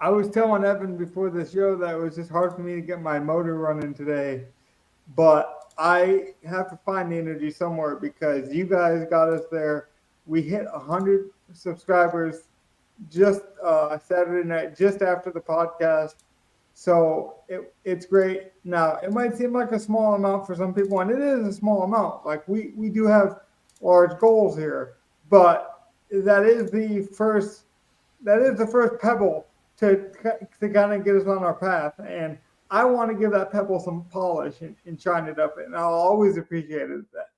I was telling Evan before the show that it was just hard for me to get my motor running today, but I have to find the energy somewhere because you guys got us there. We hit 100 subscribers just Saturday night, just after the podcast. So it's great. Now, it might seem like a small amount for some people, and it is a small amount. Like we do have large goals here, but that is the first pebble to kind of get us on our path. And I want to give that pebble some polish and shine it up. And I'll always appreciate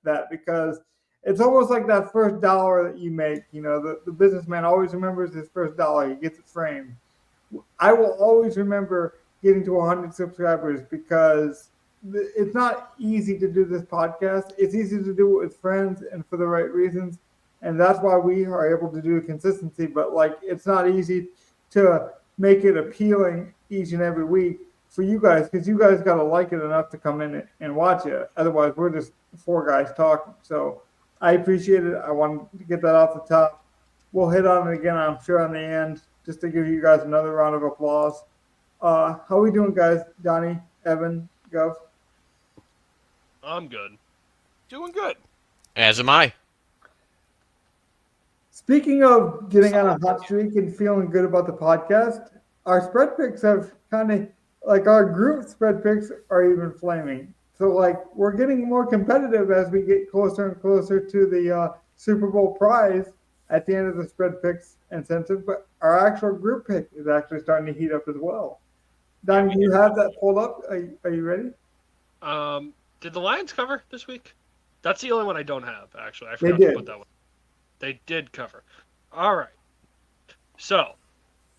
that because it's almost like that first dollar that you make. You know, the businessman always remembers his first dollar. He gets it framed. I will always remember getting to 100 subscribers because it's not easy to do this podcast. It's easy to do it with friends and for the right reasons. And that's why we are able to do consistency. But like, it's not easy to make it appealing each and every week for you guys because you guys got to like it enough to come in and watch it. Otherwise, we're just four guys talking. So I appreciate it. I wanted to get that off the top. We'll hit on it again, I'm sure, on the end, just to give you guys another round of applause. How are we doing, guys? Donnie, Evan, Gov? I'm good. Doing good. As am I. Speaking of getting on a hot streak and feeling good about the podcast, our spread picks have kind of, like our group spread picks are even flaming. So like we're getting more competitive as we get closer and closer to the Super Bowl prize at the end of the spread picks incentive. But our actual group pick is actually starting to heat up as well. Don, do you have that pulled up? Are you ready? Did the Lions cover this week? That's the only one I don't have, actually. I forgot did. to put that one. They did cover. All right. So,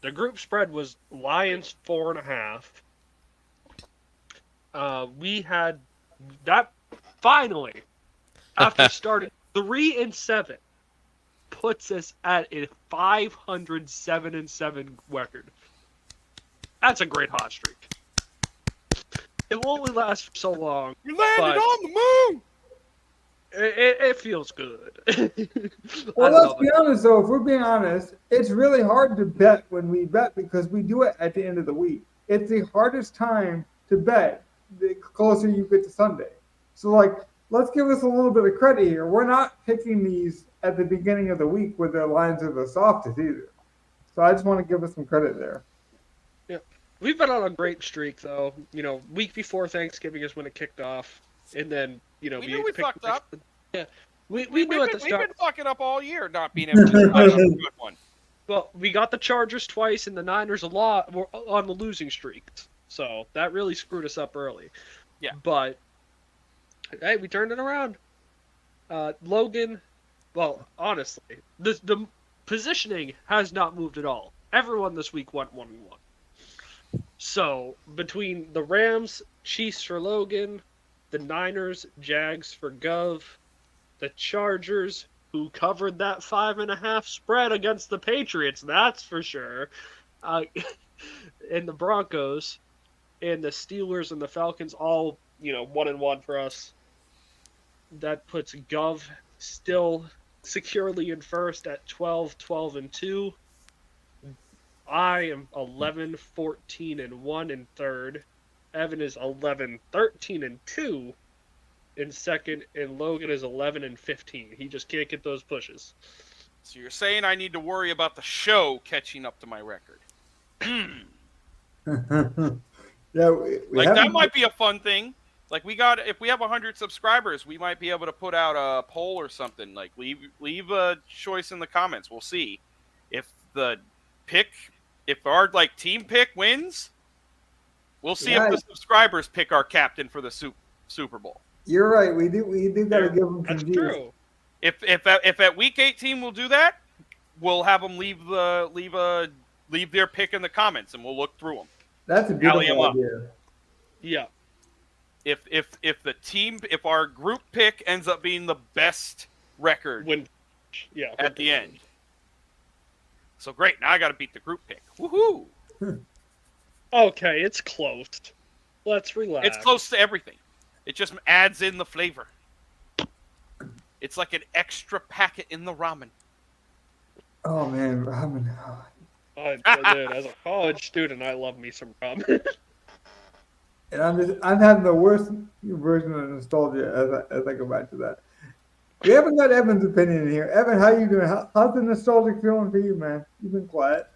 the group spread was Lions 4.5. We had that finally, after starting 3-7, puts us at a 507-7 record. That's a great hot streak. It will only last for so long. You landed on the moon! It feels good. Well, let's be honest, though. If we're being honest, it's really hard to bet when we bet because we do it at the end of the week. It's the hardest time to bet the closer you get to Sunday. So, like, let's give us a little bit of credit here. We're not picking these at the beginning of the week where the lines are the softest either. So I just want to give us some credit there. Yeah, we've been on a great streak, though. You know, week before Thanksgiving is when it kicked off, and then we knew we fucked up. Yeah, we knew at the start. We've been fucking up all year, not being able to find a good one. Well, we got the Chargers twice and the Niners a lot. We're on the losing streak, so that really screwed us up early. Yeah, but hey, we turned it around. Logan, well, honestly, the positioning has not moved at all. Everyone this week went 1-1. So between the Rams, Chiefs for Logan, the Niners, Jags for Gov, the Chargers, who covered that 5.5 spread against the Patriots, that's for sure, and the Broncos, and the Steelers and the Falcons, all 1-1 for us. That puts Gov still securely in first at 12-12-2. I am 11-14-1 in third. Evan is 11-13-2 in second, and Logan is 11-15. He just can't get those pushes. So you're saying I need to worry about the show catching up to my record? Yeah, that might be a fun thing. Like if we have 100 subscribers, we might be able to put out a poll or something. Like leave a choice in the comments. We'll see if our team pick wins. We'll see if the subscribers pick our captain for the Super Bowl. You're right. We do got to give them some views. True. If at week 18 we'll do that, we'll have them leave their pick in the comments, and we'll look through them. That's a beautiful idea. Yeah. If our group pick ends up being the best record at the end. So great, now I got to beat the group pick. Woohoo! Okay, it's close. Let's relax. It's close to everything. It just adds in the flavor. It's like an extra packet in the ramen. Oh man, ramen. Dude, as a college student, I love me some rum. And I'm having the worst version of nostalgia as I go back to that. We haven't got Evan's opinion in here. Evan, how you doing? How's the nostalgic feeling for you, man? You've been quiet.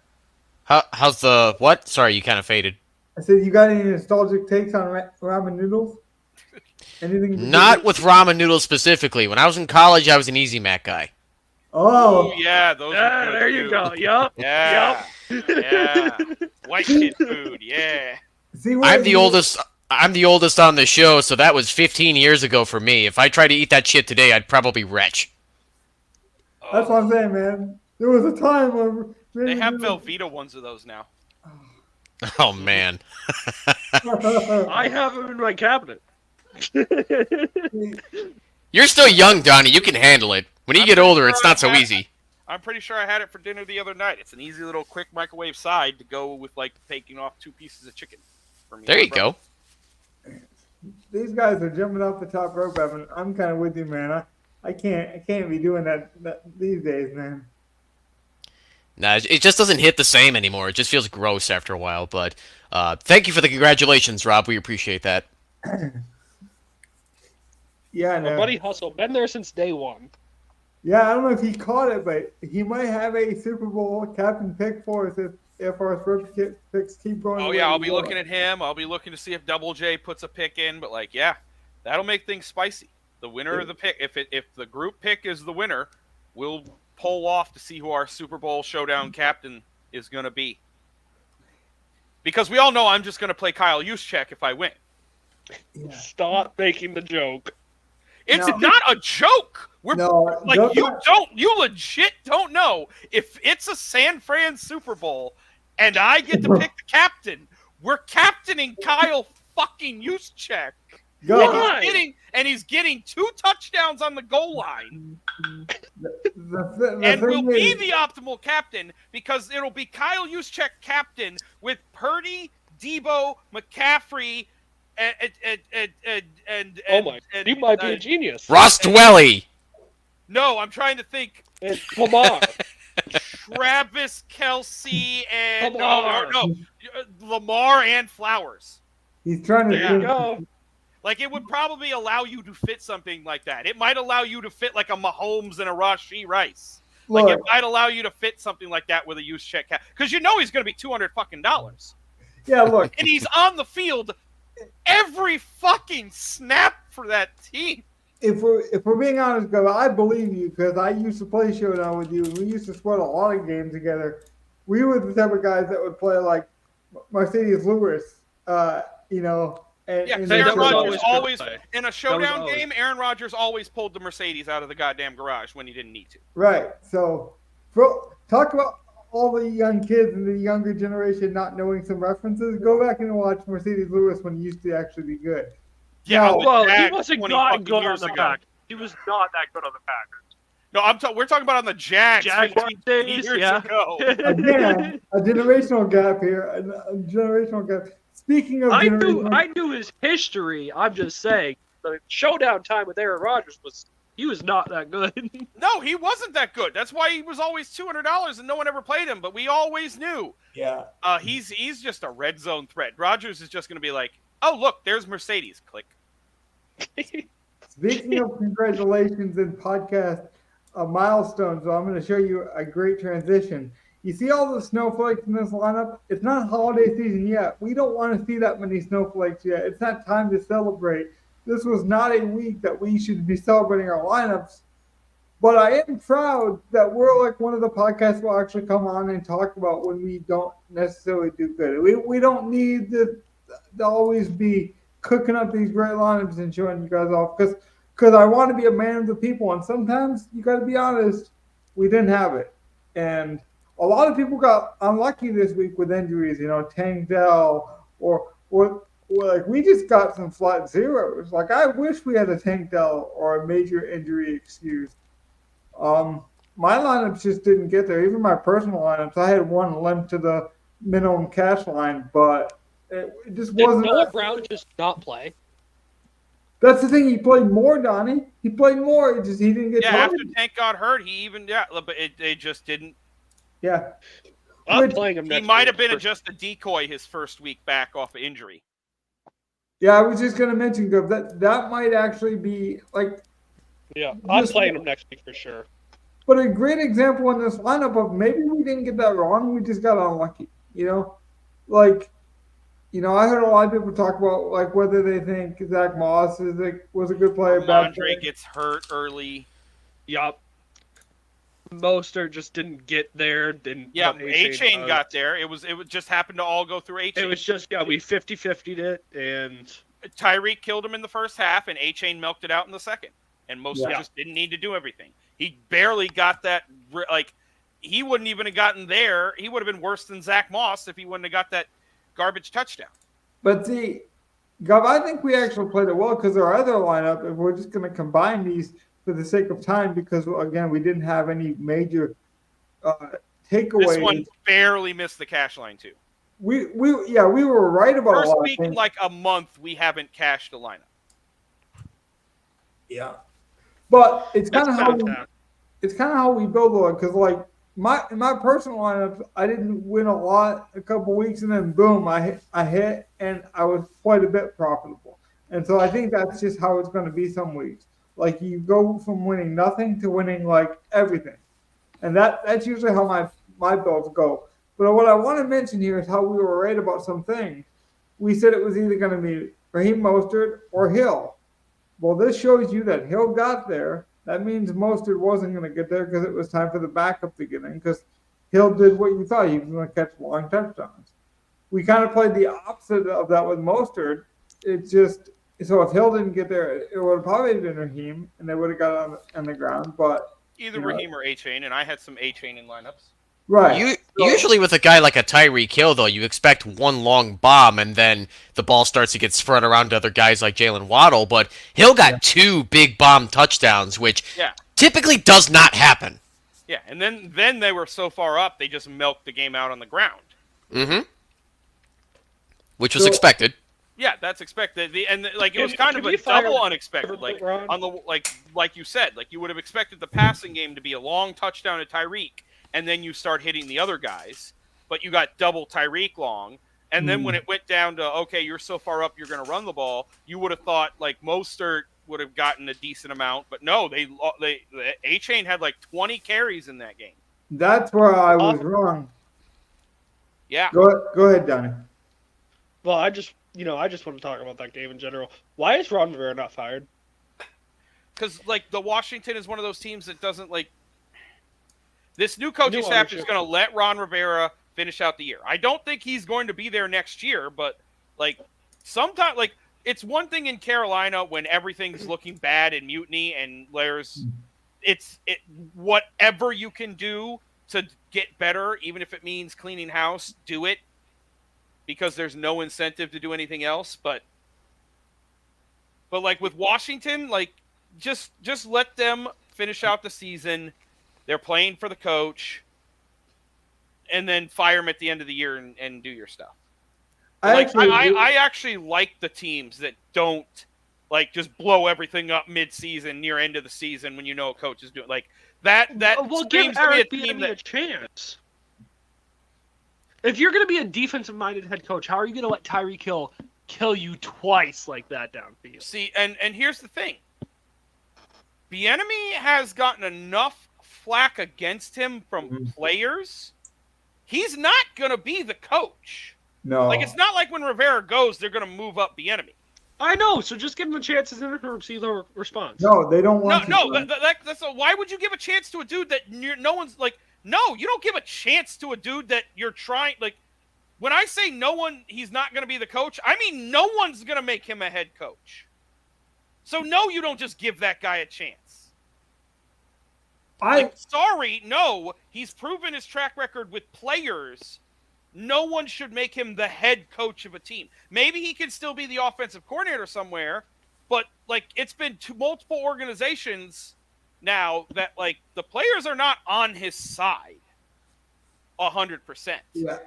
How's the what? Sorry, you kind of faded. I said, you got any nostalgic takes on ramen noodles? Anything? in Not particular? with ramen noodles specifically. When I was in college, I was an Easy Mac guy. Oh, Ooh, yeah, those. Yeah, are good there you too. go. Yup. Yeah, yeah. White kid food. Yeah. see, what I'm the oldest. I'm the oldest on the show, so that was 15 years ago for me. If I tried to eat that shit today, I'd probably retch. That's what I'm saying, man. There was a time where They have Velveeta ones of those now. Oh man. I have them in my cabinet. You're still young, Donnie. You can handle it. When you I'm get pretty older, sure it's not so I had- easy. I'm pretty sure I had it for dinner the other night. It's an easy little quick microwave side to go with like taking off 2 pieces of chicken. For me There and you my brother. go. These guys are jumping off the top rope, Evan. I'm kind of with you, man. I can't be doing that these days, man. Nah, it just doesn't hit the same anymore. It just feels gross after a while. But thank you for the congratulations, Rob. We appreciate that. Yeah, My no. buddy Hustle, been there since day one. Yeah, I don't know if he caught it, but he might have a Super Bowl captain pick for us if our Spurs picks keep going. Oh yeah, I'll be looking at him. I'll be looking to see if Double J puts a pick in. But like, yeah, that'll make things spicy. The winner of the pick, if the group pick is the winner, we'll poll off to see who our Super Bowl showdown captain is going to be. Because we all know I'm just going to play Kyle Juszczyk if I win. Yeah. Stop making the joke. It's No. not a joke. We're No, like you legit don't know if it's a San Fran Super Bowl and I get to pick the captain. We're captaining Kyle fucking Juszczyk. Go. And he's getting 2 touchdowns on the goal line. The And thing will be is- the optimal captain because it'll be Kyle Juszczyk captain with Purdy, Debo, McCaffrey, and Oh my, you might be a genius. Ross Dwelly. No, I'm trying to think. And Lamar. Travis Kelsey and Lamar. Lamar and Flowers. he's trying to. There you think- go. Like it would probably allow you to fit something like that. It might allow you to fit like a Mahomes and a Rashee Rice. Like Look, it might allow you to fit something like that with a use check because you know he's going to be $200 fucking, yeah, look. and he's on the field every fucking snap for that team. If we're being honest, Go, I believe you because I used to play Showdown with you, and we used to sweat a lot of games together. We were the type of guys that would play like Mercedes Lewis, you know. And, Yeah, and because that Aaron was Rodgers always always good play. in a showdown always- game. Aaron Rodgers always pulled the Mercedes out of the goddamn garage when he didn't need to. right. So, talk about all the young kids and the younger generation not knowing some references. Go back and watch Mercedes Lewis when he used to actually be good. Yeah, No. with Well, he Jags wasn't 20 not fucking good on years the ago. Packers. He was not that good on the Packers. No, we're talking about on the Jags Jaguars 15 days, years yeah. ago. Again, a generational gap here. A generational gap. Speaking of I generational, knew his history. I'm just saying the showdown time with Aaron Rodgers he was not that good. No, he wasn't that good. That's why he was always $200 and no one ever played him. But we always knew yeah. he's just a red zone threat. Rodgers is just going to be like, oh look, there's Mercedes. Click. Speaking of congratulations and podcast milestones, I'm going to show you a great transition. You see all the snowflakes in this lineup? It's not holiday season yet. We don't want to see that many snowflakes yet. It's not time to celebrate. This was not a week that we should be celebrating our lineups. But I am proud that we're like one of the podcasts will actually come on and talk about when we don't necessarily do good. We don't need to always be cooking up these great lineups and showing you guys off because I want to be a man of the people. And sometimes you got to be honest, we didn't have it. And a lot of people got unlucky this week with injuries, you know, Tank Dell or like we just got some flat zeros. Like I wish we had a Tank Dell or a major injury excuse. My lineups just didn't get there. Even my personal lineups, I had one limp to the minimum cash line, but it just Did wasn't. Noah Brown just not play? That's the thing. He played more, Donnie. He played more. It just he didn't get Yeah, targeted. after Tank got hurt, he even but they just didn't. Yeah. I'm playing him He next might have week been for- just a decoy his first week back off of injury. Yeah, I was just going to mention, Gov, that might actually be like, Yeah, I'm just- playing him next week for sure. but a great example in this lineup of maybe we didn't get that wrong. We just got unlucky, like, I heard a lot of people talk about like whether they think Zach Moss was a good player. Bad player. Andre gets hurt early. Yup. Mostert just didn't get there. Yeah, but A-Chain does. got there. It just happened to all go through A-Chain. It was just, we 50-50'd it, and Tyreek killed him in the first half, and A-Chain milked it out in the second. And Mostert Yeah. just didn't need to do everything. He barely got that. Like, he wouldn't even have gotten there. He would have been worse than Zach Moss if he wouldn't have got that garbage touchdown. But see, Gov, I think we actually played it well because our other lineup, if we're just going to combine these for the sake of time, because again, we didn't have any major takeaways. This one barely missed the cash line too. We were right about First a lot week of in things. like a month, we haven't cashed a lineup. Yeah, but it's that's kind of how about that. we build it because like in my personal lineups, I didn't win a lot a couple weeks, and then boom, I hit, and I was quite a bit profitable. And so I think that's just how it's going to be some weeks. Like you go from winning nothing to winning like everything, and that's usually how my builds go. But what I want to mention here is how we were right about some things. We said it was either going to be Raheem Mostert or Hill. Well, this shows you that Hill got there. That means Mostert wasn't going to get there because it was time for the backup to get in because Hill did what you thought. He was going to catch long touchdowns. We kind of played the opposite of that with Mostert. It's just, so if Hill didn't get there, it would have probably been Raheem, and they would have got on the ground. But Either Raheem or A-Chain, and I had some A-Chain in lineups. right. Usually with a guy like a Tyreek Hill, though, you expect one long bomb, and then the ball starts to get spread around to other guys like Jalen Waddle. But Hill got two big bomb touchdowns, which typically does not happen. Yeah, and then they were so far up, they just milked the game out on the ground. Mm-hmm. Which was expected. Yeah, that's expected. It was Can kind of we a fire double unexpected. Like Ron? on the like you said, like you would have expected the passing game to be a long touchdown to Tyreek, and then you start hitting the other guys, but you got double Tyreek long. And then when it went down to, okay, you're so far up, you're going to run the ball, you would have thought like Mostert would have gotten a decent amount, but no, A-Chain had like 20 carries in that game. That's where I was wrong. Yeah. Go ahead, Donnie. Well, I just want to talk about that game in general. Why is Ron Rivera not fired? Because like the Washington is one of those teams that doesn't like. This new coaching New staff is ownership. going to let Ron Rivera finish out the year. I don't think he's going to be there next year, but like sometimes, like it's one thing in Carolina when everything's looking bad and mutiny and there's whatever you can do to get better, even if it means cleaning house, do it because there's no incentive to do anything else. But like with Washington, like just let them finish out the season. They're playing for the coach, and then fire him at the end of the year and do your stuff. I actually like the teams that don't like just blow everything up mid-season, near end of the season when you know a coach is doing like that. That Well, give screams to me Eric a team Bieniemy a chance. If you're going to be a defensive-minded head coach, how are you going to let Tyreek Hill kill you twice like that downfield? See, and here's the thing. Bieniemy has gotten enough flack against him from players. He's not going to be the coach. No. Like, it's not like when Rivera goes, they're going to move up Bieniemy. I know, so just give him a chance as an interim, see the response. No, they don't want Why would you give a chance to a dude that no one's like, no, you don't give a chance to a dude that you're trying, like, when I say he's not going to be the coach, I mean no one's going to make him a head coach. So no, you don't just give that guy a chance. No, he's proven his track record with players. No one should make him the head coach of a team. Maybe he can still be the offensive coordinator somewhere, but like it's been to multiple organizations now that like the players are not on his side 100%. Yeah,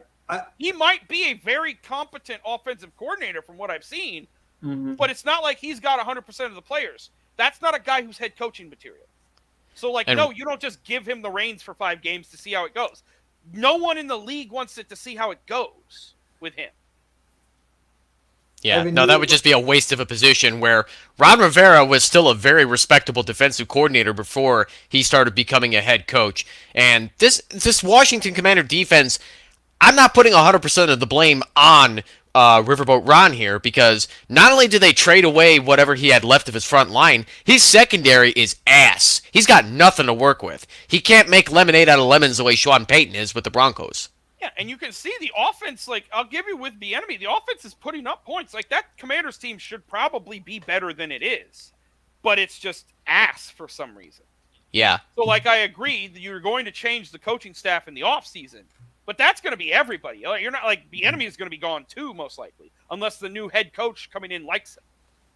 he might be a very competent offensive coordinator from what I've seen, but it's not like he's got 100% of the players. That's not a guy who's head coaching material. So, like, no, you don't just give him the reins for 5 games to see how it goes. no one in the league wants it to see how it goes with him. Yeah, no, that would just be a waste of a position where Ron Rivera was still a very respectable defensive coordinator before he started becoming a head coach. And this Washington Commander defense, I'm not putting 100% of the blame on Riverboat Ron here, because not only did they trade away whatever he had left of his front line, his secondary is ass. He's got nothing to work with. He can't make lemonade out of lemons the way Sean Payton is with the Broncos. Yeah, and you can see the offense, like, I'll give you with Bieniemy, the offense is putting up points. Like, that Commanders team should probably be better than it is. But it's just ass for some reason. Yeah. So, like, I agree that you're going to change the coaching staff in the offseason. But that's going to be everybody. You're not, like, Bieniemy is going to be gone too, most likely. Unless the new head coach coming in likes him.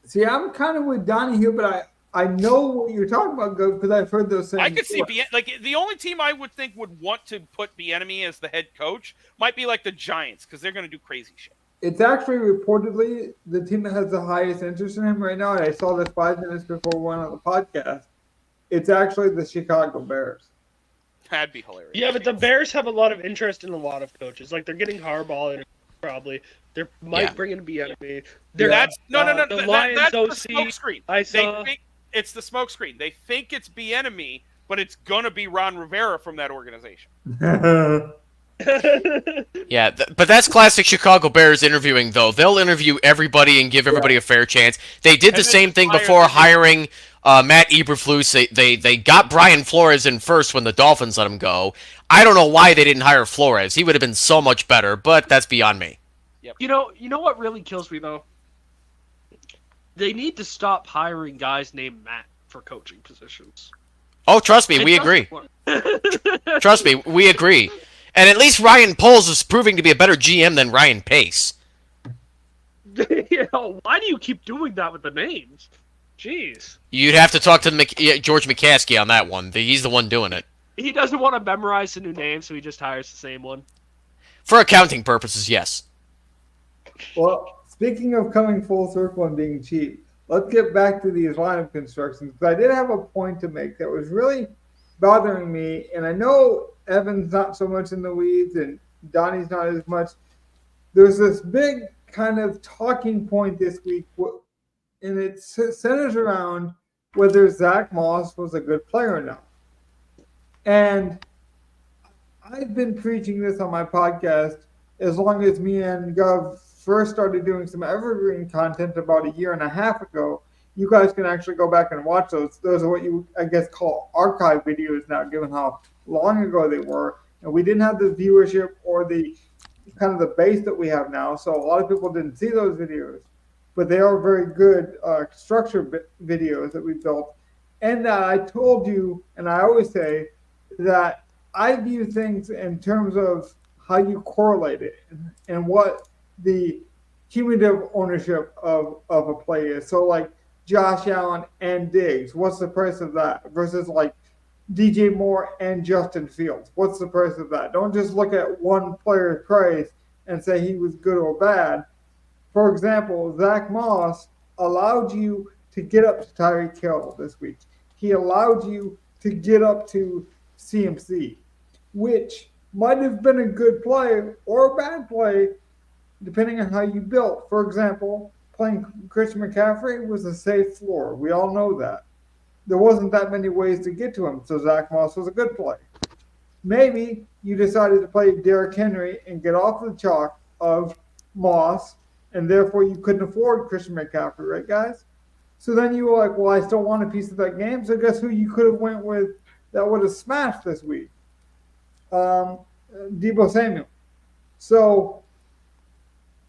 See, I'm kind of with Donnie here, but I know what you're talking about, because I've heard those things. I could see the only team I would think would want to put Bieniemy as the head coach might be like the Giants, because they're going to do crazy shit. It's actually reportedly the team that has the highest interest in him right now, and I saw this 5 minutes before we went on the podcast. It's actually the Chicago Bears. That'd be hilarious. Yeah, but the Bears have a lot of interest in a lot of coaches. Like, they're getting Harbaugh in, probably. They might bring in Bieniemy. That's no. The Lions That's OC, the smoke screen. I saw. It's the smoke screen. They think it's Bieniemy, but it's gonna be Ron Rivera from that organization. Yeah, but that's classic Chicago Bears interviewing, though. They'll interview everybody and give everybody a fair chance. They did the same thing before hiring Matt Eberflus. They got Brian Flores in first when the Dolphins let him go. I don't know why they didn't hire Flores. He would have been so much better, but that's beyond me. Yep. You know what really kills me, though? They need to stop hiring guys named Matt for coaching positions. Oh, trust me, we agree. Trust me, we agree. And at least Ryan Poles is proving to be a better GM than Ryan Pace. Why do you keep doing that with the names? Jeez. You'd have to talk to George McCaskey on that one. He's the one doing it. He doesn't want to memorize the new name, so he just hires the same one. For accounting purposes, yes. Well, speaking of coming full circle and being cheap, let's get back to these lineup constructions. But I did have a point to make that was really bothering me, and I know Evan's not so much in the weeds and Donnie's not as much. There's this big kind of talking point this week, and it centers around whether Zach Moss was a good player or not. And I've been preaching this on my podcast as long as me and Gov first started doing some evergreen content about a year and a half ago. You guys can actually go back and watch those. Those are what you, I guess, call archive videos now, given how long ago they were. And we didn't have the viewership or the kind of the base that we have now. So a lot of people didn't see those videos. But they are very good structured videos that we built. And that I told you, and I always say, that I view things in terms of how you correlate it and what the cumulative ownership of a play is. So like Josh Allen and Diggs, what's the price of that? Versus like DJ Moore and Justin Fields, what's the price of that? Don't just look at one player's price and say he was good or bad. For example, Zach Moss allowed you to get up to Tyreek Hill this week. He allowed you to get up to CMC, which might have been a good play or a bad play, depending on how you built. For example, playing Christian McCaffrey was a safe floor. We all know that. There wasn't that many ways to get to him, so Zach Moss was a good play. Maybe you decided to play Derrick Henry and get off the chalk of Moss, and therefore you couldn't afford Christian McCaffrey, right, guys? So then you were like, well, I still want a piece of that game, so guess who you could have went with that would have smashed this week? Deebo Samuel. So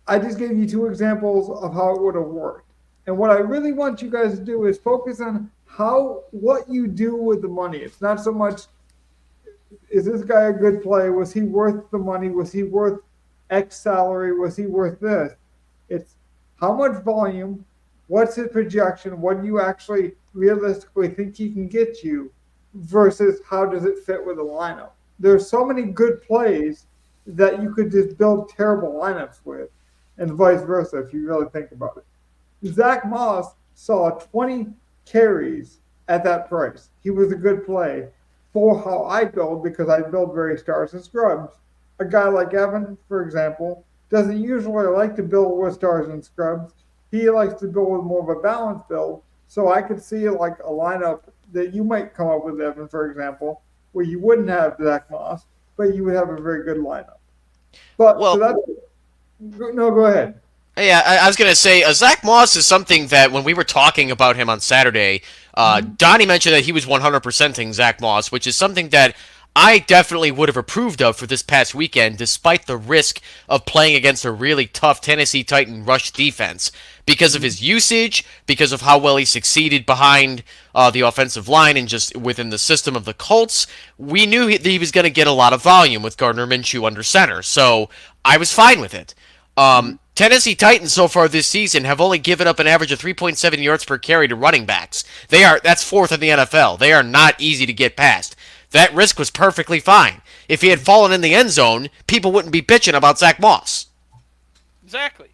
I just gave you two examples of how it would have worked. And what I really want you guys to do is focus on what you do with the money. It's not so much, is this guy a good play? Was he worth the money? Was he worth X salary? Was he worth this? It's how much volume, what's his projection, what do you actually realistically think he can get you versus how does it fit with the lineup. There's so many good plays that you could just build terrible lineups with, and vice versa if you really think about it. Zach Moss saw 20 carries at that price. He was a good play. for how I build, because I build very stars and scrubs. A guy like Evan, for example, doesn't usually like to build with stars and scrubs. He likes to build with more of a balanced build. So I could see like a lineup that you might come up with, Evan, for example, where you wouldn't have Zach Moss, but you would have a very good lineup. But Well, so that's no, go ahead. Yeah, I was gonna say Zach Moss is something that when we were talking about him on Saturday, Donnie mentioned that he was 100%ing Zach Moss, which is something that I definitely would have approved of for this past weekend, despite the risk of playing against a really tough Tennessee Titan rush defense because of his usage, because of how well he succeeded behind the offensive line and just within the system of the Colts. We knew he was going to get a lot of volume with Gardner Minshew under center, so I was fine with it. Tennessee Titans so far this season have only given up an average of 3.7 yards per carry to running backs. That's fourth in the NFL. They are not easy to get past. That risk was perfectly fine. If he had fallen in the end zone, people wouldn't be bitching about Zach Moss. Exactly.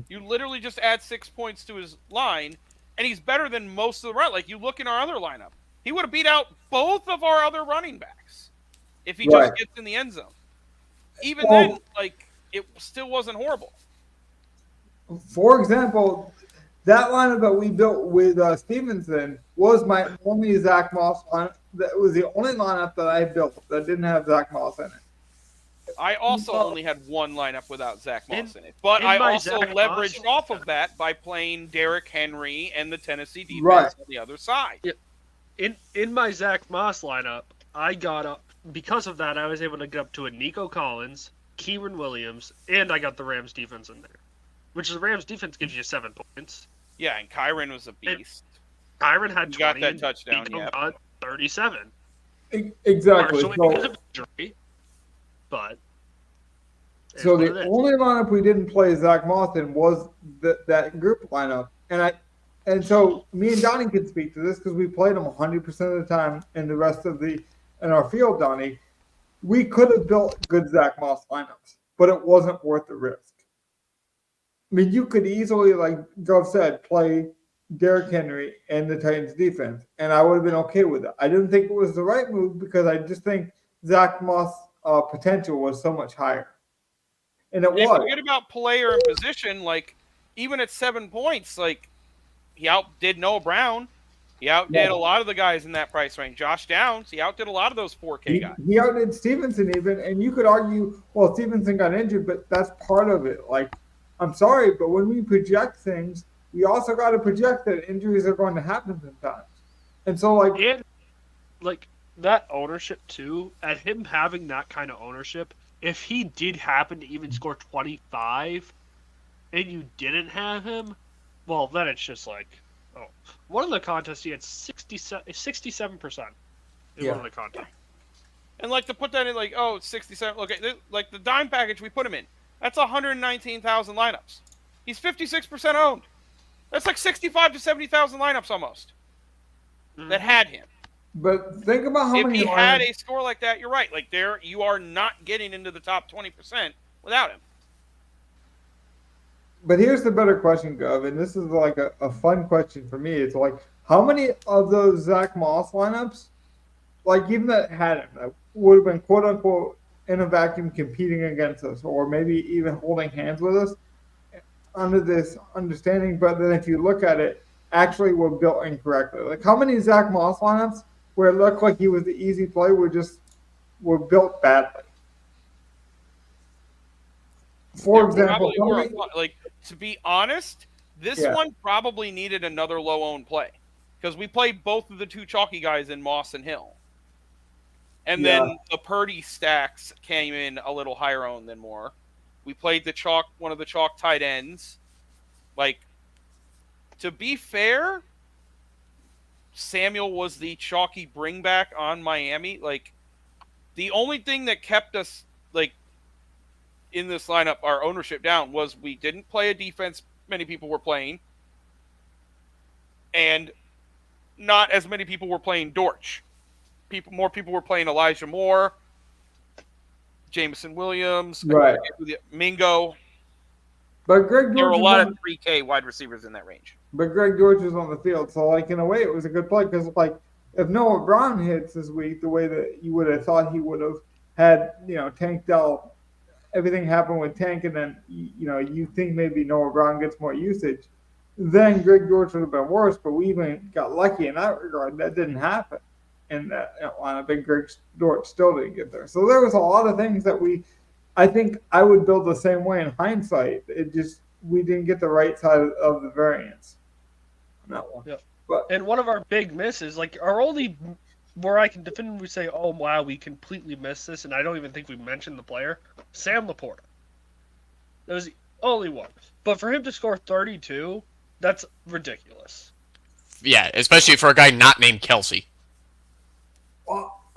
You literally just add 6 points to his line, and he's better than most of the run. Like, you look in our other lineup. He would have beat out both of our other running backs if he just gets in the end zone. Even then, like, it still wasn't horrible. For example, that lineup that we built with Stevenson was my only Zach Moss lineup. That was the only lineup that I built that didn't have Zach Moss in it. I also only had one lineup without Zach Moss in it. But I also leveraged off of that by playing Derrick Henry and the Tennessee defense on the other side. Yeah. In my Zach Moss lineup, I got up because of that. I was able to get up to a Nico Collins, Kieran Williams, and I got the Rams defense in there, which the Rams defense gives you 7 points. Yeah, and Kyron was a beast. Kyron had 20. Got that touchdown. Nico got 37. Exactly. Partially because of injury, but so the only lineup we didn't play Zach Moss in was that group lineup, and so me and Donnie can speak to this because we played him 100% of the time in the rest of in our field. Donnie, we could have built good Zach Moss lineups, but it wasn't worth the risk. I mean, you could easily, like Gov said, play Derrick Henry and the Titans defense, and I would have been okay with it. I didn't think it was the right move because I just think Zach Moss' potential was so much higher. And it was. Forget about player and position. Like, even at 7 points, like, he outdid Noah Brown. He outdid a lot of the guys in that price range. Josh Downs, he outdid a lot of those 4K guys. He outdid Stevenson even, and you could argue, well, Stevenson got injured, but that's part of it. Like, I'm sorry, but when we project things, we also got to project that injuries are going to happen sometimes. And so, like that ownership too, at him having that kind of ownership, if he did happen to even score 25 and you didn't have him, well, then it's just like, oh. One of the contests, he had 67% in one of the contests. And, like, to put that in, like, it's 67. Okay, like, the dime package we put him in, that's 119,000 lineups. He's 56% owned. That's like 65 to 70,000 lineups almost that had him. But think about how many. If he had a score like that, you're right. Like, you are not getting into the top 20% without him. But here's the better question, Gov, and this is like a fun question for me. It's like, how many of those Zach Moss lineups, like even that had him, that would have been quote unquote in a vacuum competing against us, or maybe even holding hands with us under this understanding, but then if you look at it, actually were built incorrectly. Like how many Zach Moss lineups where it looked like he was the easy play were built badly? For example, like, to be honest, this one probably needed another low-owned play because we played both of the two chalky guys in Moss and Hill. And then the Purdy stacks came in a little higher owned than more. We played one of the chalk tight ends. Like, to be fair, Samuel was the chalky bringback on Miami. Like, the only thing that kept us, like, in this lineup, our ownership down, was we didn't play a defense many people were playing, and not as many people were playing Dortch. More people were playing Elijah Moore, Jameson Williams, Mingo. But Greg Dortch, there were a lot of 3K wide receivers in that range. But Greg Dortch was on the field, so like in a way, it was a good play because like if Noah Brown hits this week the way that you would have thought he would have had, Tank Dell, everything happened with Tank, and then you think maybe Noah Brown gets more usage, then Greg George would have been worse. But we even got lucky in that regard. That didn't happen, and that lineup, and Greg George still didn't get there. So there was a lot of things that I think I would build the same way in hindsight. It just we didn't get the right side of the variance on that one. Yeah. But And one of our big misses, like our only where I can definitively say, oh wow, we completely missed this, and I don't even think we mentioned the player, Sam Laporta. That was the only one. But for him to score 32, that's ridiculous. Yeah, especially for a guy not named Kelsey.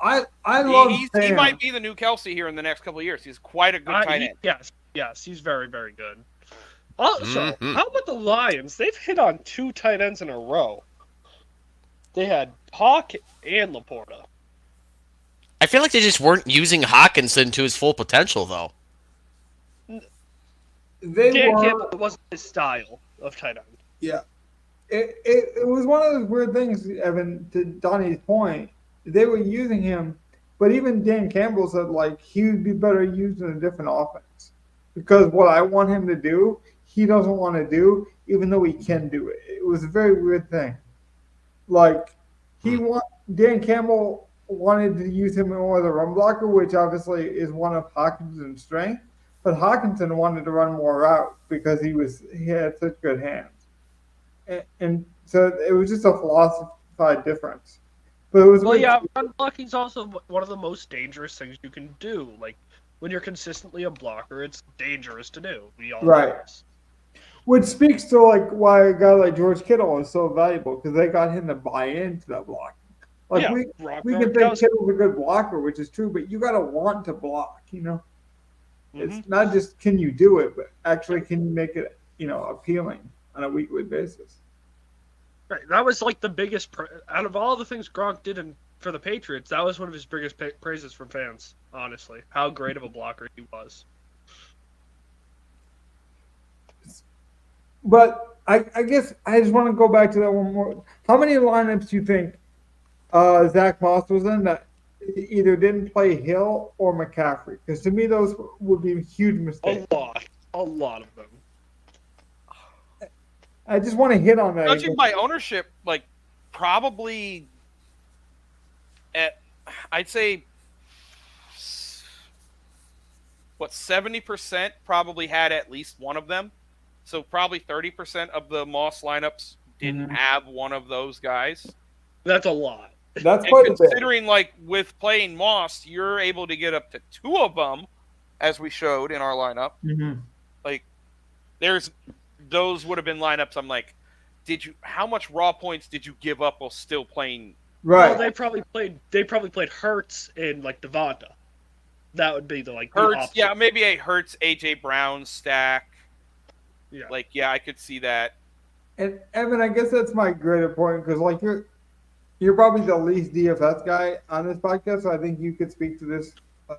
I love He Sam. might be the new Kelsey here in the next couple of years. He's quite a good tight end. Yes, he's very, very good. Also, Mhm. how about the Lions? They've hit on 2 tight ends in a row. They had Hawk and Laporta. I feel like they just weren't using Hawkinson to his full potential, though. They Dan were. Campbell wasn't his style of tight end. Yeah. It was one of those weird things, Evan, to Donnie's point. They were using him, but even Dan Campbell said, like, he would be better used in a different offense. Because what I want him to do, he doesn't want to do, even though he can do it. It was a very weird thing. Like, Dan Campbell wanted to use him more as a run blocker, which obviously is one of Hawkinson's strengths. But Hawkinson wanted to run more route because he had such good hands. And so it was just a philosophical difference. But it was run blocking is also one of the most dangerous things you can do. Like, when you're consistently a blocker, it's dangerous to do. We all know this. Which speaks to like why a guy like George Kittle is so valuable, because they got him to buy into that blocking. Like we can think Kittle's a good blocker, which is true, but you got to want to block. It's not just can you do it, but actually can you make it appealing on a weekly basis. Right. That was like the biggest out of all the things Gronk did for the Patriots. That was one of his biggest praises from fans. Honestly, how great of a blocker he was. But I guess I just want to go back to that one more. How many lineups do you think Zach Moss was in that either didn't play Hill or McCaffrey? Because to me, those would be huge mistakes. A lot of them. I just want to hit on that. Judging by ownership, like probably I'd say 70% probably had at least one of them. So probably 30% of the Moss lineups didn't have one of those guys. That's a lot. That's quite considering, like, with playing Moss, you're able to get up to 2 of them, as we showed in our lineup. Mm-hmm. Like, those would have been lineups. I'm like, how much raw points did you give up while still playing? Right. Well, they probably played Hurts and like Devonta. That would be the Hurts. Yeah, maybe a Hurts AJ Brown stack. Yeah. Like, yeah, I could see that. And Evan, I guess that's my greater point, because like you're probably the least DFS guy on this podcast, so I think you could speak to this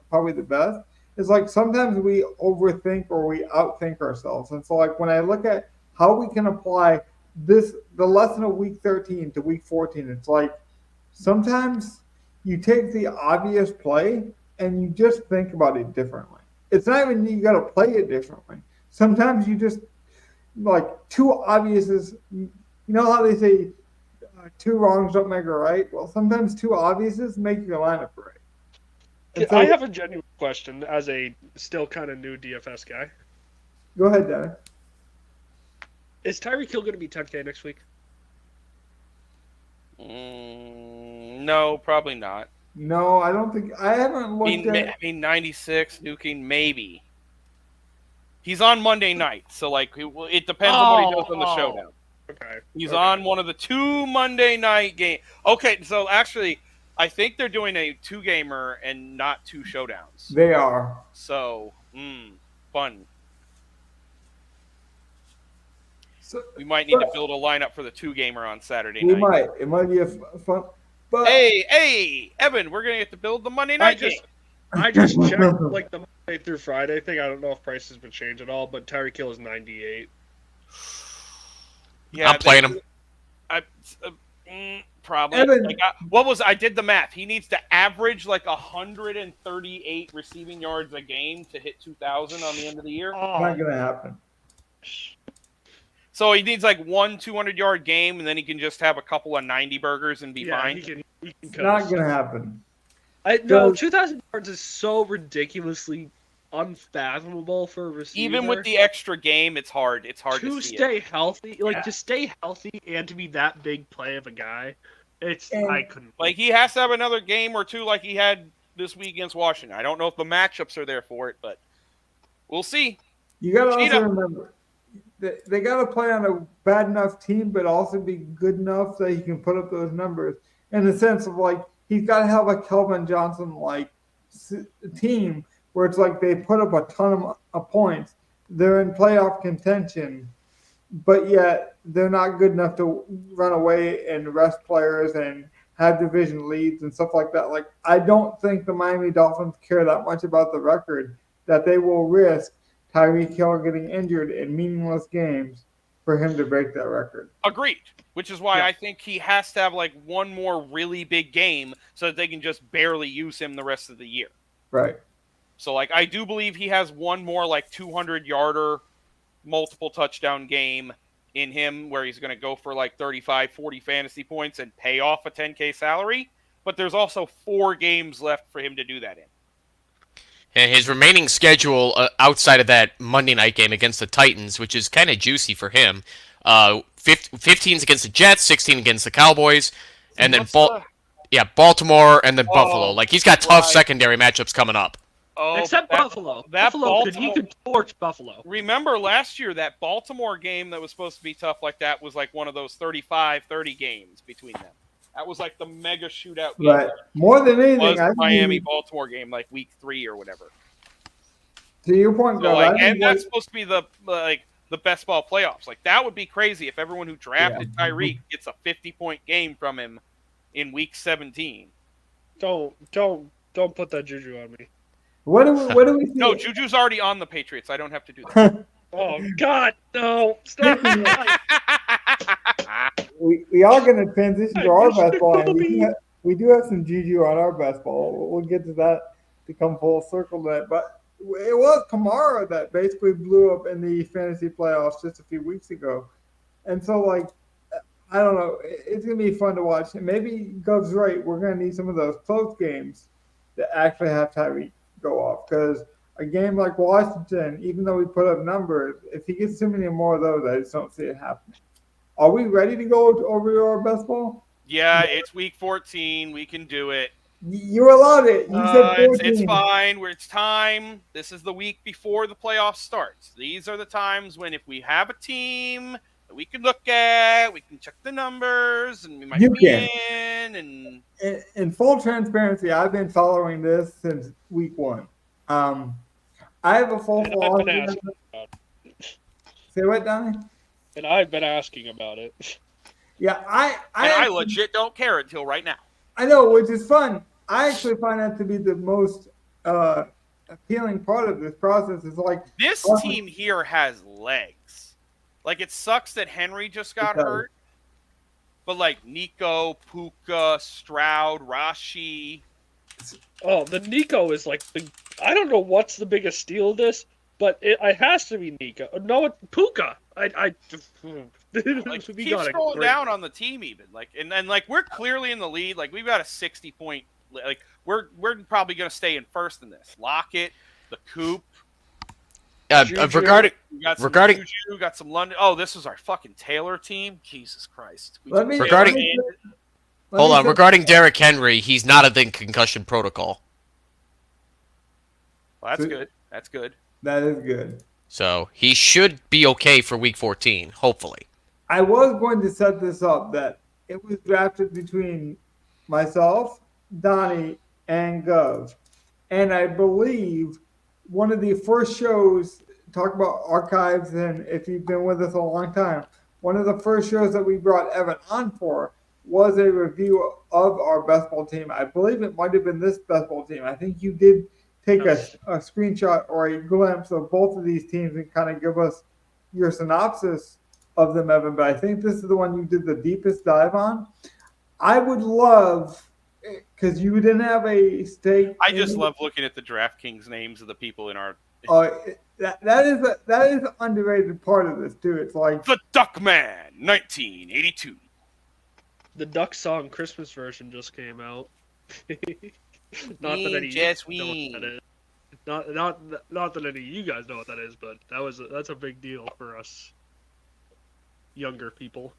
probably the best. It's like sometimes we overthink or we outthink ourselves. And so like when I look at how we can apply the lesson of week 13 to week 14, it's like sometimes you take the obvious play and you just think about it differently. It's not even you got to play it differently. Sometimes you just like two obviouses. You know how they say 2 wrongs don't make a right? Well, sometimes 2 obviouses make your lineup right. So, I have a genuine question as a still kind of new DFS guy. Go ahead, Dennis. Is Tyreek Hill going to be 10K next week? No, probably not. No, I don't think. I haven't looked at. I mean, 96 nuking maybe. He's on Monday night, so like it depends on what he does on the showdown. Okay. He's on one of the 2 Monday night games. Okay, so actually, I think they're doing a 2-gamer and not 2 showdowns. They are. So, fun. So, we might need to build a lineup for the 2-gamer on Saturday night. We might. It might be a fun. But hey, Evan, we're gonna get to build the Monday night game. I just checked like the Monday through Friday thing. I don't know if prices would change at all, but Tyreek Hill is 98. Yeah, I'm playing him. Probably. Evan- Like, I did the math. He needs to average like 138 receiving yards a game to hit 2,000 on the end of the year. Oh, Not gonna happen. So he needs like 200-yard game, and then he can just have a couple of 90 burgers and be yeah, fine. he can It's not coast. gonna happen. No, Does- 2,000 yards is so ridiculously unfathomable for a receiver. Even with the extra game, it's hard. It's hard to to see stay healthy, like Yeah. to stay healthy and to be that big play of a guy, And- I couldn't. Like, he has to have another game or two like he had this week against Washington. I don't know if the matchups are there for it, but we'll see. You gotta also Cheetah. remember they gotta play on a bad enough team, but also be good enough that he can put up those numbers. In the sense of like he's got to have a Kelvin Johnson like team where it's like they put up a ton of points. They're in playoff contention, but yet they're not good enough to run away and rest players and have division leads and stuff like that. Like I don't think the Miami Dolphins care that much about the record that they will risk Tyreek Hill getting injured in meaningless games for him to break that record. Agreed. Which is why Yeah. I think he has to have like one more really big game so that they can just barely use him the rest of the year. Right. So like I do believe he has one more like 200-yarder, multiple touchdown game in him where he's going to go for like 35, 40 fantasy points and pay off a 10K salary. But there's also 4 games left for him to do that in. And his remaining schedule outside of that Monday night game against the Titans, which is kind of juicy for him, 15's against the Jets, 16 against the Cowboys, and then Baltimore and then Buffalo. Like he's got tough right. secondary matchups coming up. Oh, Except Buffalo. that He could torch Buffalo. Remember last year that Baltimore game that was supposed to be tough like that was like one of those 35-30 games between them. That was like the mega shootout game. Right. More than anything, Was I the think Miami-Baltimore game like week 3 or whatever. to your point, So Gov, like, I think and that's supposed to be the best ball playoffs. Like that would be crazy if everyone who drafted Tyreek gets a 50-point game from him in week 17. Don't put that juju on me. what do we see? No, Juju's already on the Patriots. I don't have to do that. Oh God, no! Stop! we are going to transition to our best ball. And Bobby. we do have some juju on our best ball. We'll get to that to come full circle to that. But it was Kamara that basically blew up in the fantasy playoffs just a few weeks ago. And so, like, I don't know. It's going to be fun to watch. And maybe Gov's right. We're going to need some of those close games that actually have Tyreek go off. Because a game like Washington, even though we put up numbers, if he gets too many more of those, I just don't see it happening. Are we ready to go over to our best ball? Yeah, it's week 14. We can do it. You allowed it. You said 14. It's fine. It's time. This is the week before the playoffs starts. These are the times when if we have a team that we can look at, we can check the numbers, and we might You be can. in. In full transparency, I've been following this since week 1. I have a full And I've been philosophy. asking about it. Say what, Donnie? And I've been asking about it. Yeah, I I legit don't care until right now. I know, which is fun. I actually find that to be the most appealing part of this process. Is like This team here has legs. Like, it sucks that Henry just got It does. hurt. But, like, Nico, Puka, Stroud, Rashi. Oh, the Nico is like the. I don't know what's the biggest steal of this, but it has to be Nico. No, Puka. Like, We keep got a scrolling great- down on the team even. Like, and then, like, we're clearly in the lead. Like, we've got a 60-point. Like, we're probably going to stay in first in this. Lockett, the Coop. Juju. Regarding We got some Regarding- Juju, got some London. Oh, this is our fucking Taylor team. Jesus Christ. We let took me Taylor Regarding- and- let hold me on, say- regarding Derrick Henry, he's not in the concussion protocol, Well, that's good. That's good. That is good. so he should be okay for Week 14, hopefully. I was going to set this up that it was drafted between myself, Donnie, and Gov. And I believe one of the first shows, talk about archives, and if you've been with us a long time, one of the first shows that we brought Evan on for was a review of our best ball team. I believe it might have been this best ball team. I think you did take a screenshot or a glimpse of both of these teams and kind of give us your synopsis of them, Evan. But I think this is the one you did the deepest dive on. I would love because you didn't have a stake. I just love looking at the DraftKings names of the people in our. That is an underrated part of this too. It's like The Duckman, 1982. The Duck Song Christmas version just came out. Not that any Just know what that is. Not that any of you guys know what that is, but that's a big deal for us younger people.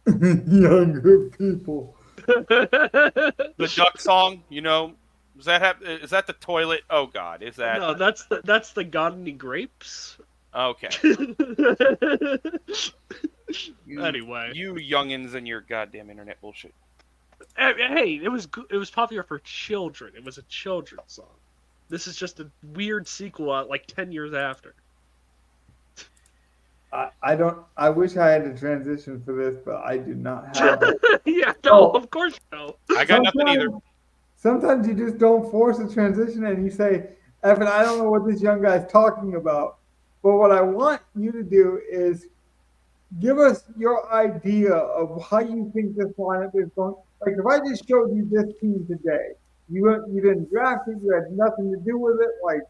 younger people. The Duck Song, does that is that the toilet? Oh God, is that? No, that's the Got Any Grapes? Okay. Anyway, You youngins and your goddamn internet bullshit. hey, it was popular for children. It was a children's song. This is just a weird sequel out like 10 years after. I wish I had a transition for this, but I do not have it. Yeah, no, of course you don't. I got nothing either. Sometimes you just don't force a transition and you say, Evan, I don't know what this young guy's talking about. But what I want you to do is give us your idea of how you think this lineup is going. Like if I just showed you this team today, you didn't draft it, you had nothing to do with it. Like,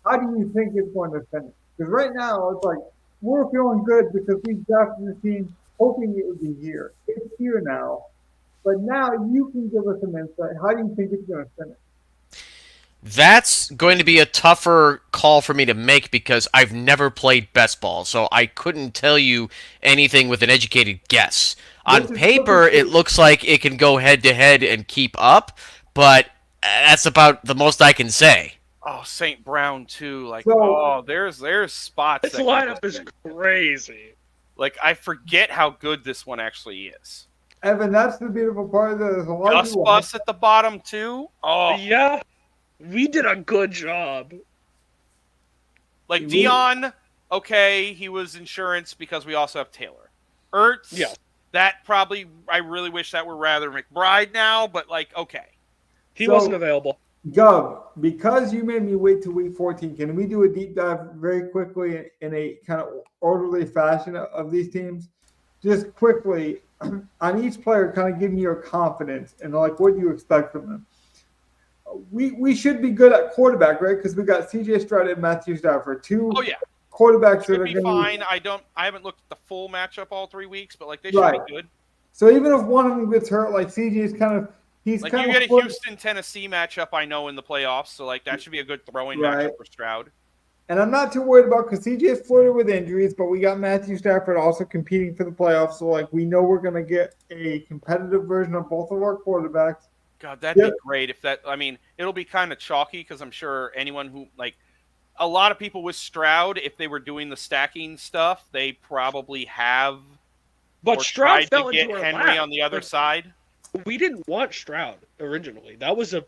how do you think it's going to finish? Because right now it's like we're feeling good because we drafted the team hoping it would be here. It's here now, but now you can give us some insight. How do you think it's going to finish? That's going to be a tougher call for me to make because I've never played best ball, so I couldn't tell you anything with an educated guess. On paper, it looks like it can go head to head and keep up, but that's about the most I can say. Oh, St. Brown too. Like, So- there's spots. This that can lineup just is be- crazy. Like, I forget how good this one actually is. Evan, that's the beautiful part of this. A lot of Gus people- Bus at the bottom too. Oh, Yeah, we did a good job. like We- Dion. Okay, he was insurance because we also have Taylor. Ertz. Yeah. That probably. I really wish that were rather McBride now, but like, okay. He So- wasn't available. Gov, because you made me wait till week 14, can we do a deep dive very quickly in a kind of orderly fashion of these teams? Just quickly on each player, kind of give me your confidence and like what do you expect from them? We should be good at quarterback, right? Because we got CJ Stroud and Matthew Stafford, two Oh yeah, quarterbacks that should are be going fine. I haven't looked at the full matchup all 3 weeks, but like they should Right. be good. So even if one of them gets hurt, like CJ is kind of he's Like kind you of get a Houston Tennessee matchup, I know in the playoffs, so like that should be a good throwing Right. matchup for Stroud. And I'm not too worried about because CJ is flirted with injuries, but we got Matthew Stafford also competing for the playoffs. So like we know we're gonna get a competitive version of both of our quarterbacks. God, that'd Yeah. be great if that. I mean, it'll be kind of chalky because I'm sure anyone who like a lot of people with Stroud, if they were doing the stacking stuff, they probably have But or Stroud tried fell to into get our Henry lap. on the other Like, side. We didn't want Stroud originally. That was a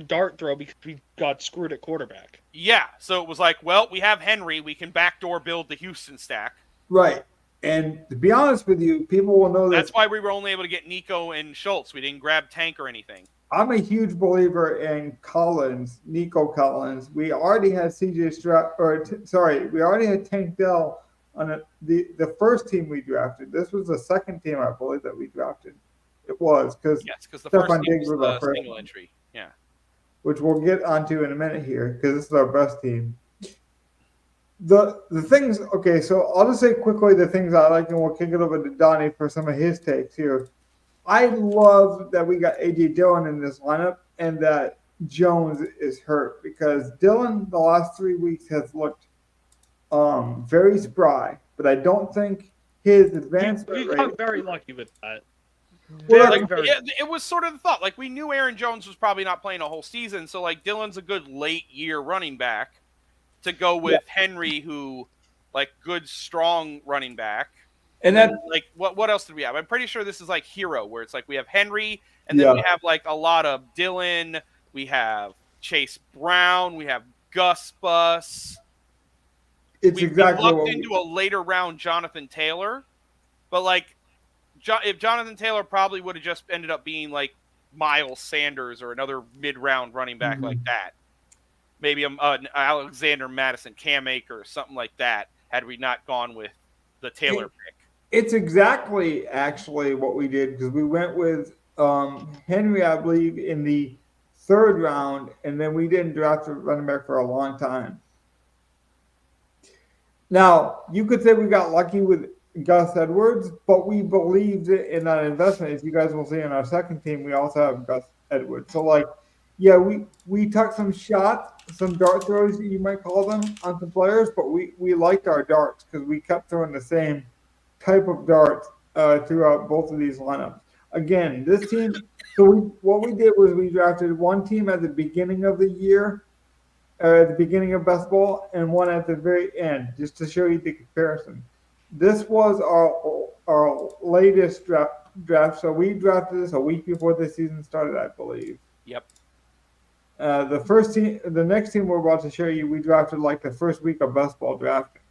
dart throw because we got screwed at quarterback. Yeah, so it was like, well, we have Henry, we can backdoor build the Houston stack. Right. And to be honest with you, people will know That's this. why we were only able to get Nico and Schultz. We didn't grab Tank or anything. I'm a huge believer in Collins, Nico Collins. We already had CJ Stroud, we already had Tank Dell on the first team we drafted. This was the second team, I believe, that we drafted. It was because Yes, because the Stephon first team Diggs was was our the first single one. entry. Yeah. which we'll get onto in a minute here because this is our best team. The things, okay, so I'll just say quickly the things I like, and we'll kick it over to Donnie for some of his takes here. I love that we got AJ Dillon in this lineup and that Jones is hurt because Dillon the last 3 weeks has looked very spry, but I don't think his We advancement rate. got very lucky with that. Well, Very, Like, very. it was sort of the thought. Like, we knew Aaron Jones was probably not playing a whole season, so, like, Dillon's a good late-year running back to go with Henry, who, like, good, strong running back. And that Like, what else did we have? I'm pretty sure this is, like, Hero, where it's like we have Henry, and then we have, like, a lot of Dillon, we have Chase Brown, we have Gus Bus. it's We exactly lucked what into a later round Jonathan Taylor, but like if Jonathan Taylor probably would have just ended up being like Miles Sanders or another mid-round running back like that, maybe an Alexander Madison, Cam Akers, something like that, had we not gone with the Taylor pick. It's exactly actually what we did because we went with Henry, I believe, in the third round, and then we didn't draft a running back for a long time. Now, you could say we got lucky with Gus Edwards, but we believed in that investment. As you guys will see in our second team, we also have Gus Edwards. So, like, yeah, we took some shots, some dart throws, you might call them, on some players, but we liked our darts because we kept throwing the same type of darts throughout both of these lineups. Again, this team. So what we did was we drafted one team at the beginning of the year at the beginning of best ball and one at the very end, just to show you the comparison. This was our latest draft. So we drafted this a week before the season started, I believe. Yep. The next team we're about to show you, we drafted like the first week of best ball drafting,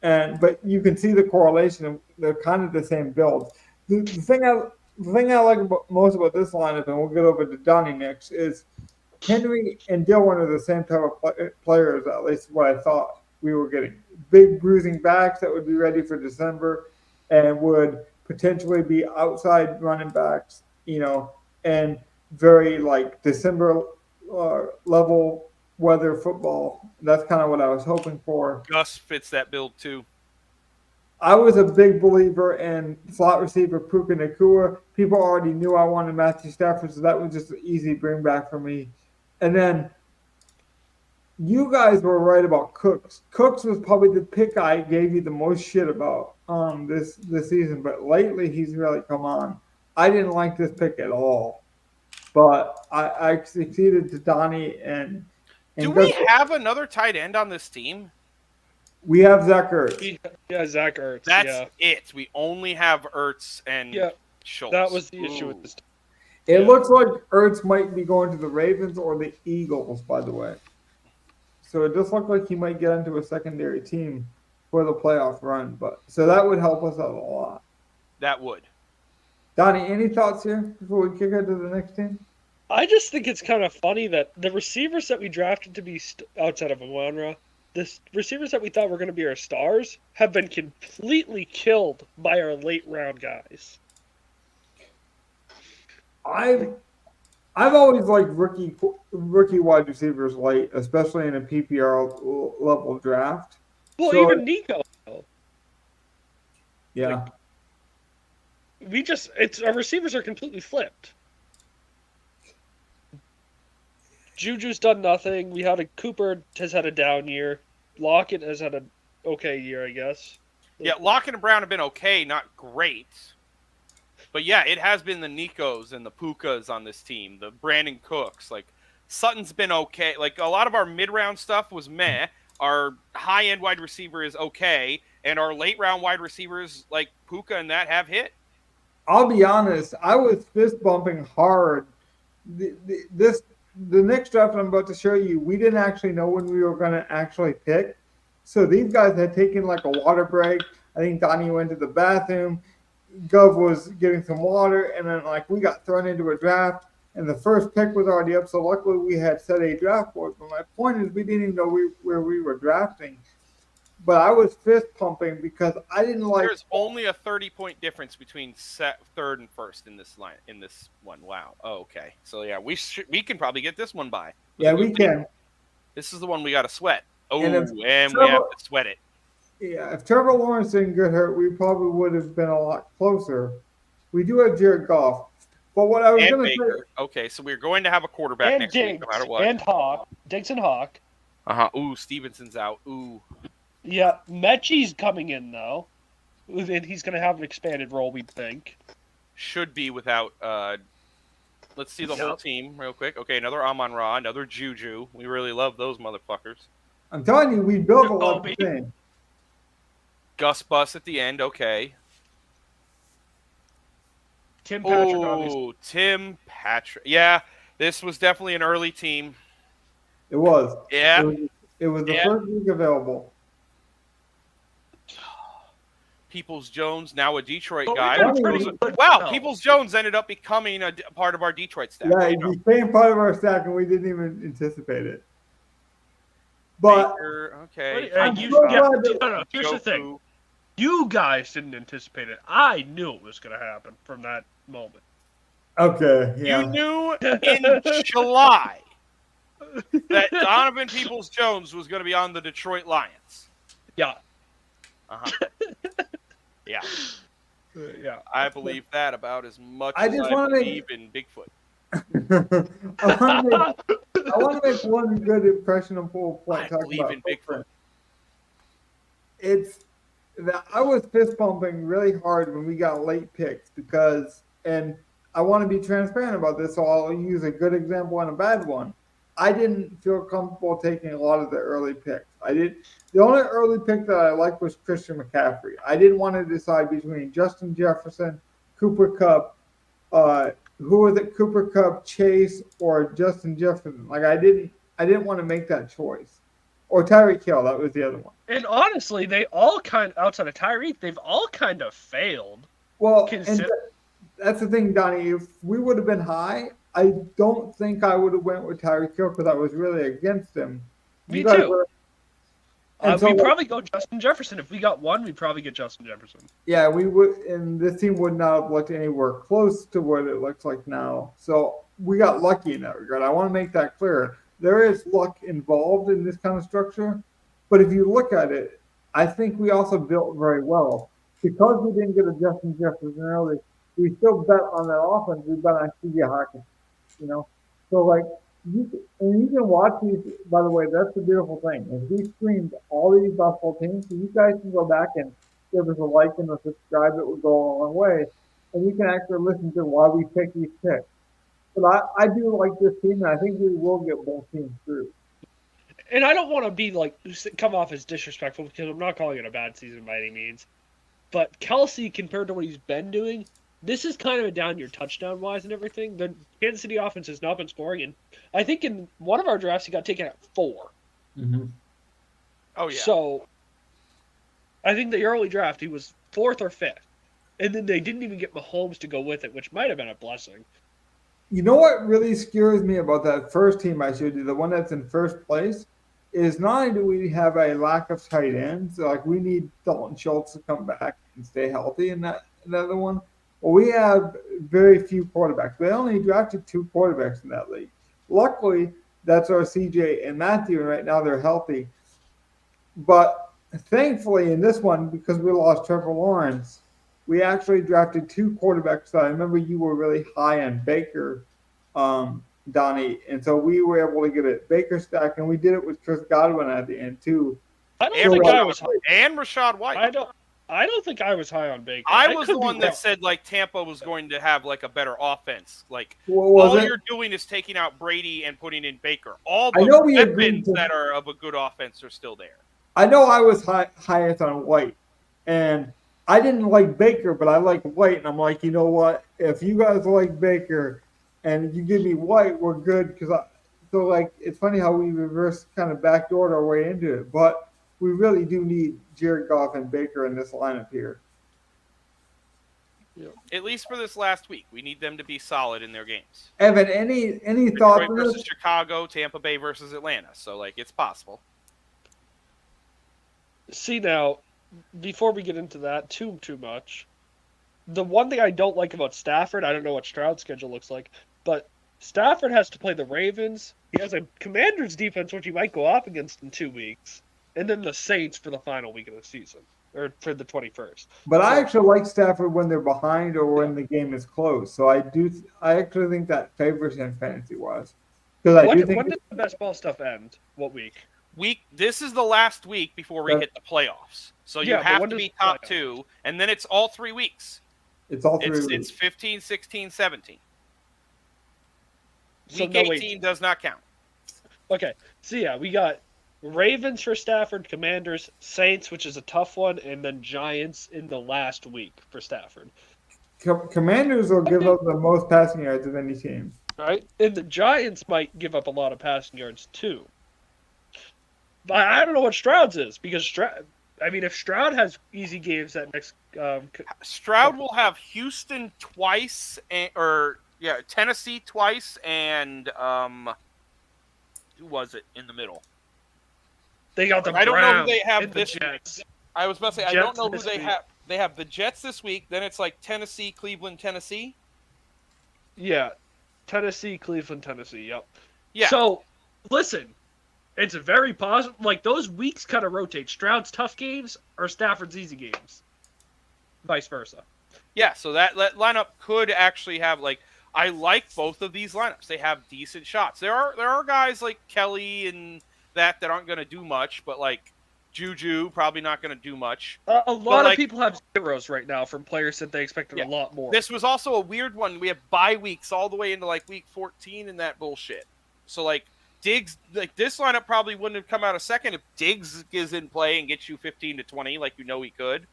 but you can see the correlation. They're kind of the same builds. The thing I like most about this lineup, and we'll get over to Donnie next, is Henry and Dillon are the same type of players, at least what I thought we were getting. Big bruising backs that would be ready for December and would potentially be outside running backs, and very like December level weather football. That's kind of what I was hoping for. Gus fits that build too. I was a big believer in slot receiver Puka Nacua. People already knew I wanted Matthew Stafford, so that was just an easy bring back for me. And then you guys were right about Cooks. Cooks was probably the pick I gave you the most shit about this season, but lately he's really come on. I didn't like this pick at all, but I succeeded to Donnie and do we have another tight end on this team? We have Zach Ertz. Yeah, Zach Ertz. That's it. We only have Ertz and Schultz. That was the issue with this team. It looks like Ertz might be going to the Ravens or the Eagles, by the way. So it does look like he might get into a secondary team for the playoff run. So that would help us out a lot. That would. Donnie, any thoughts here before we kick it to the next team? I just think it's kind of funny that the receivers that we drafted to be outside of Amonra, the receivers that we thought were going to be our stars have been completely killed by our late round guys. I've always liked rookie wide receivers late, especially in a PPR level draft. Well, so, even Nico. Yeah. Our receivers are completely flipped. Juju's done nothing. Cooper has had a down year. Lockett has had an okay year, I guess. Yeah, Lockett and Brown have been okay, not great. But yeah, it has been the Nikos and the Pukas on this team, the Brandon Cooks. Like, Sutton's been okay. Like, a lot of our mid-round stuff was meh. Our high-end wide receiver is okay. And our late-round wide receivers, like Puka and that, have hit. I'll be honest. I was fist-bumping hard. The next draft I'm about to show you, we didn't actually know when we were going to actually pick. So these guys had taken like a water break. I think Donnie went to the bathroom. Gov was getting some water, and then like we got thrown into a draft, and the first pick was already up. So luckily we had set a draft board. But my point is, we didn't even know where we were drafting. But I was fist pumping because I didn't like. There's only a 30-point difference between third and first in this one. Wow. Oh, okay. So yeah, we can probably get this one by. Yeah, we can. This is the one we got to sweat. Oh, and we have to sweat it. Yeah, if Trevor Lawrence didn't get hurt, we probably would have been a lot closer. We do have Jared Goff. But what I was going to say... Okay, so we're going to have a quarterback next week, no matter what. And Hawk. Diggs and Hawk. Uh-huh. Ooh, Stevenson's out. Ooh. Yeah, Mechie's coming in, though. And he's going to have an expanded role, we think. Should be without... let's see the whole team real quick. Okay, another Amon-Ra, another Juju. We really love those motherfuckers. I'm telling you, we built a lot of things. Gus Bus at the end, okay. Tim Patrick, obviously. Oh, Tim Patrick. Yeah, this was definitely an early team. It was. Yeah. It was the first week available. Peoples-Jones, now a Detroit guy. Wow, Peoples-Jones ended up becoming a part of our Detroit stack. Yeah, he became part of our stack, and we didn't even anticipate it. But Baker, okay. Here's the thing. You guys didn't anticipate it. I knew it was going to happen from that moment. Okay, You yeah. knew in July that Donovan Peoples-Jones was going to be on the Detroit Lions. Yeah. Uh-huh. Yeah. Yeah. I believe that about as much I as just I wanna believe in Bigfoot. I want to make one good impression of full point. I Talk believe about in Bigfoot. footprint. It's that I was fist pumping really hard when we got late picks because, and I want to be transparent about this, so I'll use a good example and a bad one. I didn't feel comfortable taking a lot of the early picks. I did. The only early pick that I liked was Christian McCaffrey. I didn't want to decide between Justin Jefferson, Cooper Kupp, who was it, Cooper Kupp, Chase, or Justin Jefferson. Like I didn't want to make that choice. Or Tyreek Hill, that was the other one. And honestly, they all outside of Tyreek, they've all kind of failed. Well, Consider- that's the thing, Donnie. If we would have been high, I don't think I would have went with Tyreek Hill because I was really against him. Me You guys too. were- and so, We'd probably go Justin Jefferson. If we got one, we'd probably get Justin Jefferson. yeah, we would, and this team would not have looked anywhere close to what it looks like now. So we got lucky in that regard. I want to make that clear. There is luck involved in this kind of structure, but if you look at it, I think we also built very well because we didn't get a Justin Jefferson early. We still bet on that offense. We bet on T.J. Hawkins, you know. So like you can watch these. By the way, that's the beautiful thing. Is we streamed all these basketball teams, so you guys can go back and give us a like and a subscribe. It would go a long way, and you can actually listen to why we pick these picks. But I do like this team, and I think we will get both teams through. And I don't want to be like come off as disrespectful because I'm not calling it a bad season by any means. But Kelsey, compared to what he's been doing, this is kind of a down year touchdown wise and everything. The Kansas City offense has not been scoring, and I think in one of our drafts he got taken at 4. Mm-hmm. Oh, yeah. So I think the early draft he was 4th or 5th, and then they didn't even get Mahomes to go with it, which might have been a blessing. You know what really scares me about that first team I showed you, the one that's in first place, is not only do we have a lack of tight ends, like we need Dalton Schultz to come back and stay healthy in that another one. But we have very few quarterbacks. We only drafted 2 quarterbacks in that league. Luckily, that's our CJ and Matthew, and right now they're healthy. But thankfully in this one, because we lost Trevor Lawrence, we actually drafted 2 quarterbacks that I remember you were really high on Baker, Donnie. And so we were able to get a Baker stack, and we did it with Chris Godwin at the end, too. I don't And think I Rashad, was. and Rashad White. I don't think I was high on Baker. I was could the be one that wrong. said like Tampa was going to have like a better offense. Like What was all it? you're doing is taking out Brady and putting in Baker. All I the know we agreed weapons to- that are of a good offense are still there. I know I was highest on White, and I didn't like Baker, but I like White, and I'm like, you know what? If you guys like Baker, and you give me White, we're good. So like, it's funny how we reverse kind of backdoored our way into it, but we really do need Jared Goff and Baker in this lineup here. At least for this last week, we need them to be solid in their games. Evan, any thoughts Detroit on versus this? Chicago, Tampa Bay versus Atlanta. So like, it's possible. See now, before we get into that too much, the one thing I don't like about Stafford, I don't know what Stroud's schedule looks like, but Stafford has to play the Ravens. He has a Commanders defense, which he might go up against in 2 weeks, and then the Saints for the final week of the season, or for the 21st. But I actually like Stafford when they're behind or when the game is close. So I actually think that favors him fantasy wise. Because I do think When did the best ball stuff end? What week? This is the last week before we hit the playoffs. So you Yeah, but have when to does be the top playoffs? 2, and then it's all 3 weeks. it's all 3 It's weeks. 15, 16, 17. So Week no, wait. 18 does not count. Okay, so yeah, we got Ravens for Stafford, Commanders, Saints, which is a tough one, and then Giants in the last week for Stafford. Commanders will give up the most passing yards of any team. Right? And the Giants might give up a lot of passing yards too. But I don't know what Stroud's is, because if Stroud has easy games that next Stroud will have Houston twice, Tennessee twice, and who was it in the middle? they got the I don't know who Browns they have and the this Jets. I was about to say, I Jets don't know who this they week. have. They have the Jets this week. Then it's like Tennessee, Cleveland, Tennessee. Yeah, Tennessee, Cleveland, Tennessee. Yep. Yeah. So, listen, it's a very positive. Like those weeks kind of rotate. Stroud's tough games or Stafford's easy games. Vice versa. Yeah, so that lineup could actually have like I like both of these lineups. They have decent shots. There are guys like Kelly and that aren't going to do much, but like Juju probably not going to do much. A lot like, of people have zeros right now from players that they expected a lot more. This was also a weird one. We have bye weeks all the way into like week 14 and that bullshit. So like Diggs, like this lineup probably wouldn't have come out a second if Diggs is in play and gets you 15 to 20 like you know he could.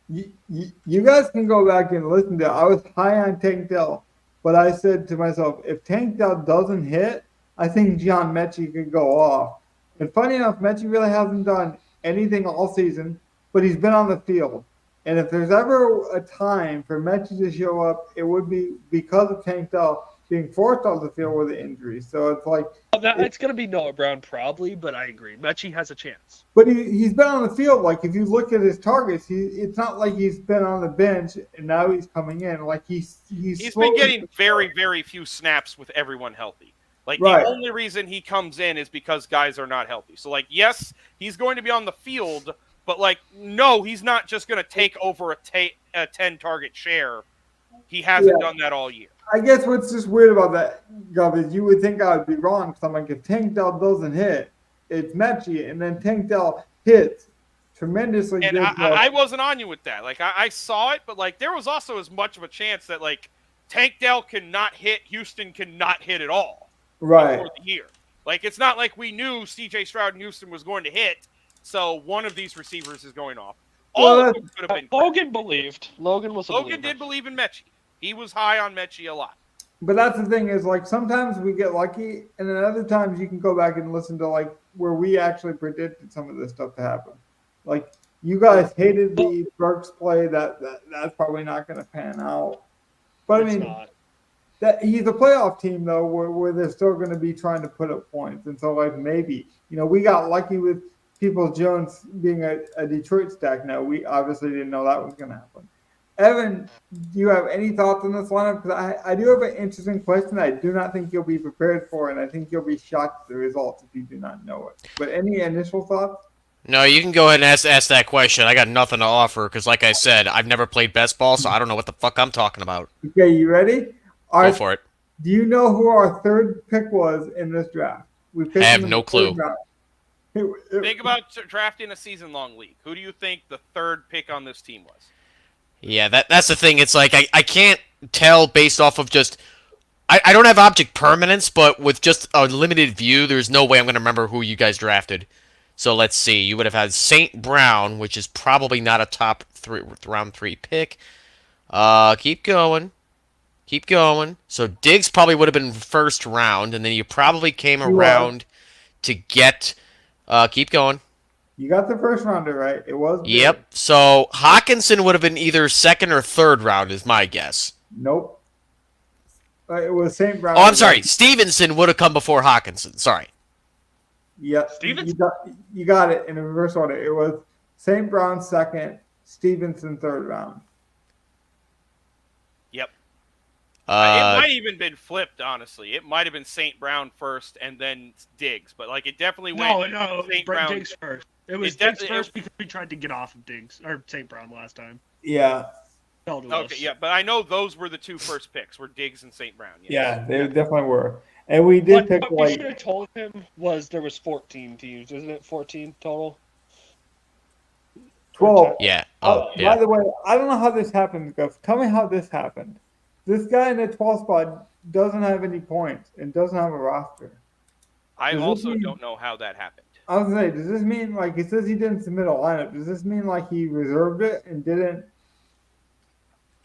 You guys can go back and listen to it. I was high on Tank Dell, but I said to myself, if Tank Dell doesn't hit, I think John Mechie could go off. And funny enough, Mechie really hasn't done anything all season, but he's been on the field. And if there's ever a time for Mechie to show up, it would be because of Tank Dell being forced off the field with the injury. So it's like It's going to be Noah Brown probably, but I agree. Mechie has a chance. But he's been on the field. Like if you look at his targets, it's not like he's been on the bench and now he's coming in. Like he's been getting very, very few snaps with everyone healthy. Like right. The only reason he comes in is because guys are not healthy. So like, yes, he's going to be on the field, but like, no, he's not just going to take over a 10 target share. He hasn't done that all year. I guess what's just weird about that, Gov, is you would think I would be wrong because I'm like, if Tank Dell doesn't hit, it's Mechie, and then Tank Dell hits tremendously. And I wasn't on you with that. Like I saw it, but like there was also as much of a chance that like Tank Dell cannot hit, Houston cannot hit at all. Right. Before the year. Like it's not like we knew C.J. Stroud and Houston was going to hit, so one of these receivers is going off. All of them could have been. Logan believed. Logan did believe in Mechie. He was high on Mechie a lot. But that's the thing is like sometimes we get lucky, and then other times you can go back and listen to like where we actually predicted some of this stuff to happen. Like you guys hated the Burks play. That's probably not going to pan out. But I mean, that he's a playoff team though, where they're still going to be trying to put up points, and so like maybe we got lucky with Peoples-Jones being a Detroit stack. Now we obviously didn't know that was going to happen. Evan, do you have any thoughts on this lineup? Because I do have an interesting question I do not think you'll be prepared for, and I think you'll be shocked at the results if you do not know it. But any initial thoughts? No, you can go ahead and ask that question. I got nothing to offer because, like I said, I've never played best ball, so I don't know what the fuck I'm talking about. Okay, you ready? Go for it. Do you know who our third pick was in this draft? I have no clue. Think about drafting a season-long league. Who do you think the third pick on this team was? Yeah, that's the thing. It's like I can't tell based off of just I don't have object permanence, but with just a limited view, there's no way I'm going to remember who you guys drafted. So let's see. You would have had St. Brown, which is probably not a top round 3 pick. Keep going. Keep going. So Diggs probably would have been first round, and then you probably came around to get keep going. You got the first rounder right. It was good. Yep. So Hawkinson would have been either second or third round, is my guess. Nope. It was St. Brown. Oh, I'm sorry. Stevenson would have come before Hawkinson. Sorry. Yep. Stevenson? You got it in reverse order. It was St. Brown second, Stevenson third round. Yep. It might even been flipped, honestly. It might have been St. Brown first and then Diggs, but like it definitely went. No, St. Brown. Diggs first. It was Diggs first because we tried to get off of Diggs or St. Brown last time. Yeah. Okay, yeah, but I know those were the two first picks, were Diggs and St. Brown. Yes. Yeah, they definitely were. And we did pick what we should have told him was there was 14 teams, isn't it? 14 total? 12. Yeah. By the way, I don't know how this happened, Gus. Tell me how this happened. This guy in the 12th spot doesn't have any points and doesn't have a roster. I also don't know how that happened. I was going to say, does this mean, like, it says he didn't submit a lineup. Does this mean, like, he reserved it and didn't?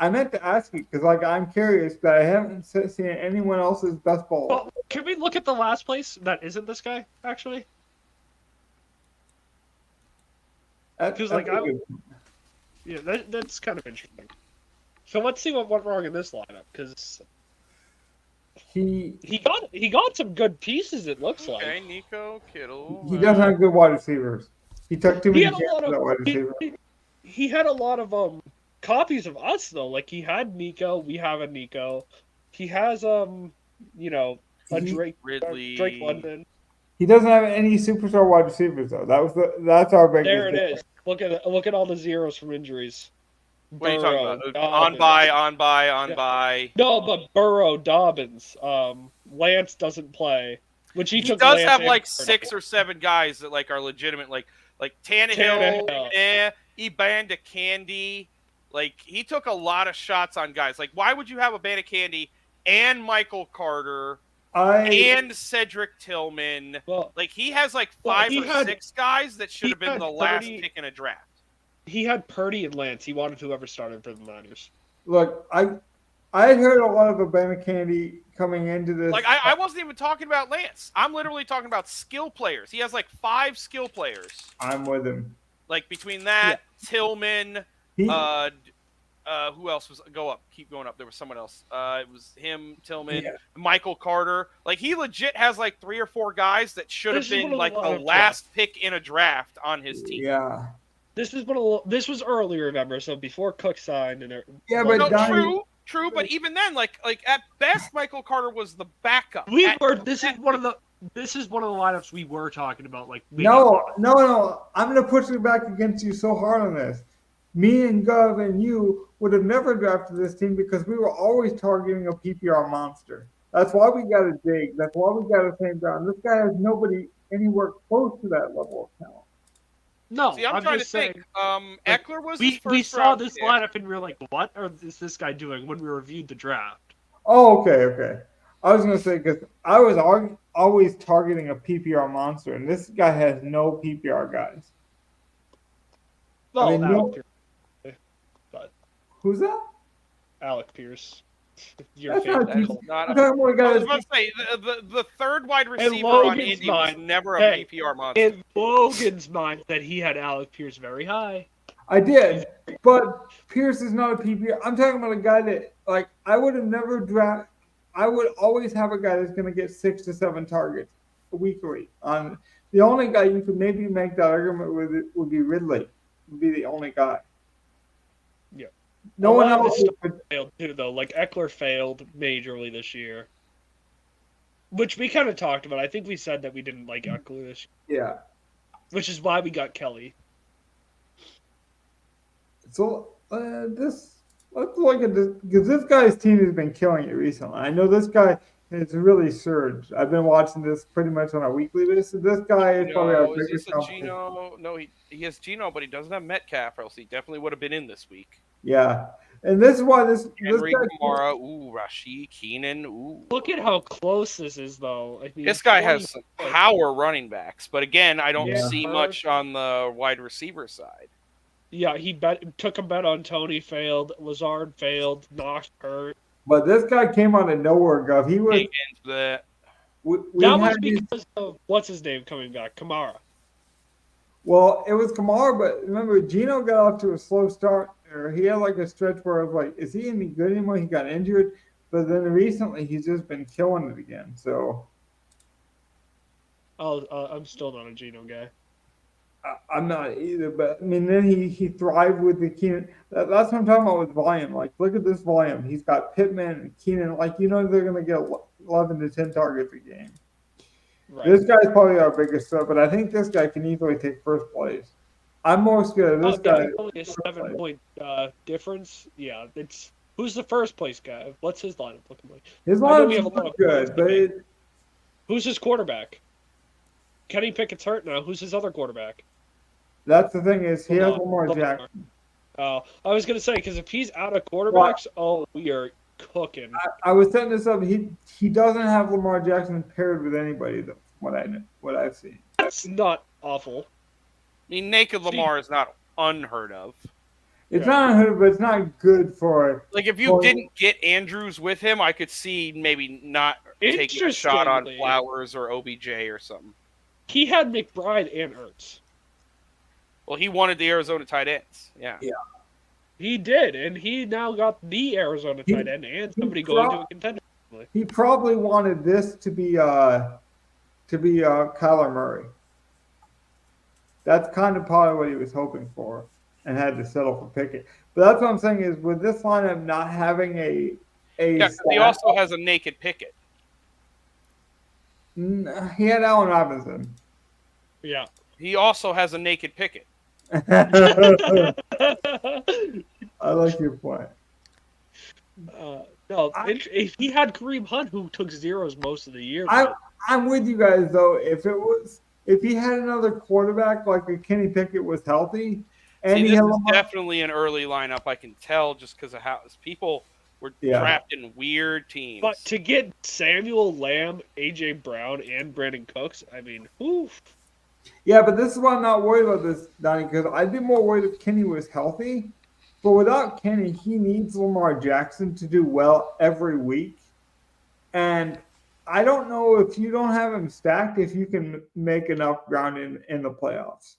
I meant to ask you because, like, I'm curious, but I haven't seen anyone else's best ball. Well, can we look at the last place that isn't this guy, actually? Because, like, that's kind of interesting. So let's see what went wrong in this lineup, because he got some good pieces. It looks like. Okay, Nico, Kittle. He doesn't have good wide receivers. He took too He many had a chances lot at wide of receiver. he had a lot of copies of us though. Like he had Nico, we have a Nico. He has you know a He- Drake London. He doesn't have any superstar wide receivers though. That's our biggest. There it is. Look at all the zeros from injuries. What are you talking about? Dobbins. On by. No, but Burrow, Dobbins, Lance doesn't play, which he He took. does Lance have and like Burrow. 6 or 7 guys that like are legitimate, like Tannehill, Ebanda Candy. Like he took a lot of shots on guys. Like why would you have Ebanda Candy and Michael Carter and Cedric Tillman? Well, like he has like 5 or 6 guys that should he have been had the last 30 pick in a draft. He had Purdy and Lance. He wanted whoever started for the Niners. Look, I had heard a lot of Alabama Candy coming into this. Like I wasn't even talking about Lance. I'm literally talking about skill players. He has like 5 skill players. I'm with him. Like between that, Tillman, He, who else was keep going up. There was someone else. It was him, Tillman, Michael Carter. Like he legit has like 3 or 4 guys that should have been like the last pick in a draft on his team. Yeah. This was early, remember? So before Cook signed and yeah, but no, true. But even then, like at best, Michael Carter was the backup. This is one of the lineups we were talking about. Like no. I'm gonna push it back against you so hard on this. Me and Gov and you would have never drafted this team because we were always targeting a PPR monster. That's why we got to dig. That's why we got to St. Brown. This guy has nobody anywhere close to that level of talent. No, see, I'm trying to think. Eckler was we saw this lineup and we were like, "What is this guy doing?" When we reviewed the draft. Oh, okay. I was gonna say because I was always targeting a PPR monster, and this guy has no PPR guys. Well, I mean, Alec Pierce, but who's that? Alec Pierce. That's not I was about to say the third wide receiver on Indy was never a PPR monster. In Logan's mind, that he had Alec Pierce very high. I did, but Pierce is not a PPR. I'm talking about a guy that, like, I would have never draft. I would always have a guy that's going to get 6 to 7 targets weekly. The only guy you could maybe make that argument with would be Ridley. Would be the only guy. Yeah. No one else failed too, though. Like Eckler failed majorly this year, which we kind of talked about. I think we said that we didn't like Eckler this year. Yeah. Which is why we got Kelly. So let's look at this because this guy's team has been killing it recently. I know this guy has really surged. I've been watching this pretty much on a weekly basis. This guy is probably our biggest competition. No, he has Geno, but he doesn't have Metcalf, or else he definitely would have been in this week. Yeah, and this is why Henry Kamara, Rashid Keenan, Look at how close this is, though. I mean, this guy has some power running backs, but again, I don't see Hurt. much on the wide receiver side. Yeah, he took a bet on Tony, failed. Lazard failed. Knox hurt. But this guy came out of nowhere, Gov. He was. That was because of what's his name coming back, Kamara. Well, it was Kamara, but remember, Geno got off to a slow start. Or he had like a stretch where I was like, is he any good anymore? He got injured. But then recently, he's just been killing it again. So. I'm still not a Geno guy. I'm not either, but I mean, then he thrived with the Keenan. That's what I'm talking about with volume. Like, look at this volume. He's got Pittman and Keenan. Like, they're going to get 11 to 10 targets a game. Right. This guy's probably our biggest threat, but I think this guy can easily take first place. I'm more scared of this guy. Only a 7-point difference. Yeah, who's the first place guy? What's his lineup looking like? His lineup is good, but who's his quarterback? Kenny Pickett's hurt now. Who's his other quarterback? That's the thing is he has Lamar Jackson. I was gonna say because if he's out of quarterbacks, we are cooking. I was setting this up. He doesn't have Lamar Jackson paired with anybody though. What I've seen. That's not awful. I mean, naked Lamar is not unheard of. It's not unheard of, but it's not good for. Like if you didn't get Andrews with him, I could see maybe not taking a shot on Flowers or OBJ or something. He had McBride and Ertz. Well, he wanted the Arizona tight ends. Yeah. He did, and he now got the Arizona tight end and somebody going to a contender. He probably wanted this to be Kyler Murray. That's kind of probably what he was hoping for and had to settle for Pickett. But that's what I'm saying is with this lineup not having a Yeah, 'cause he also has a naked Pickett. he had Allen Robinson. Yeah. He also has a naked Pickett. I like your point. No, he had Kareem Hunt, who took zeros most of the year. I'm with you guys though. If he had another quarterback like a Kenny Pickett was healthy, and See, he this had is definitely an early lineup. I can tell just because of how people were trapped in weird teams. But to get Samuel, Lamb, A.J. Brown, and Brandon Cooks, I mean, oof. Yeah, but this is why I'm not worried about this, Donnie, because I'd be more worried if Kenny was healthy. But without Kenny, he needs Lamar Jackson to do well every week. And I don't know if you don't have him stacked, if you can make enough ground in the playoffs.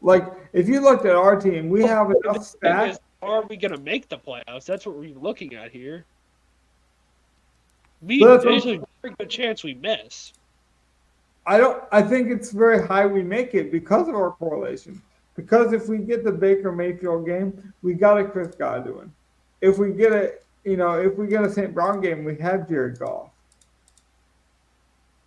Like, if you looked at our team, we have enough stacked. Are we going to make the playoffs? That's what we're looking at here. There's a very good chance we miss. I think it's very high we make it because of our correlation. Because if we get the Baker Mayfield game, we got a Chris Godwin. If we get a St. Brown game, we have Jared Goff.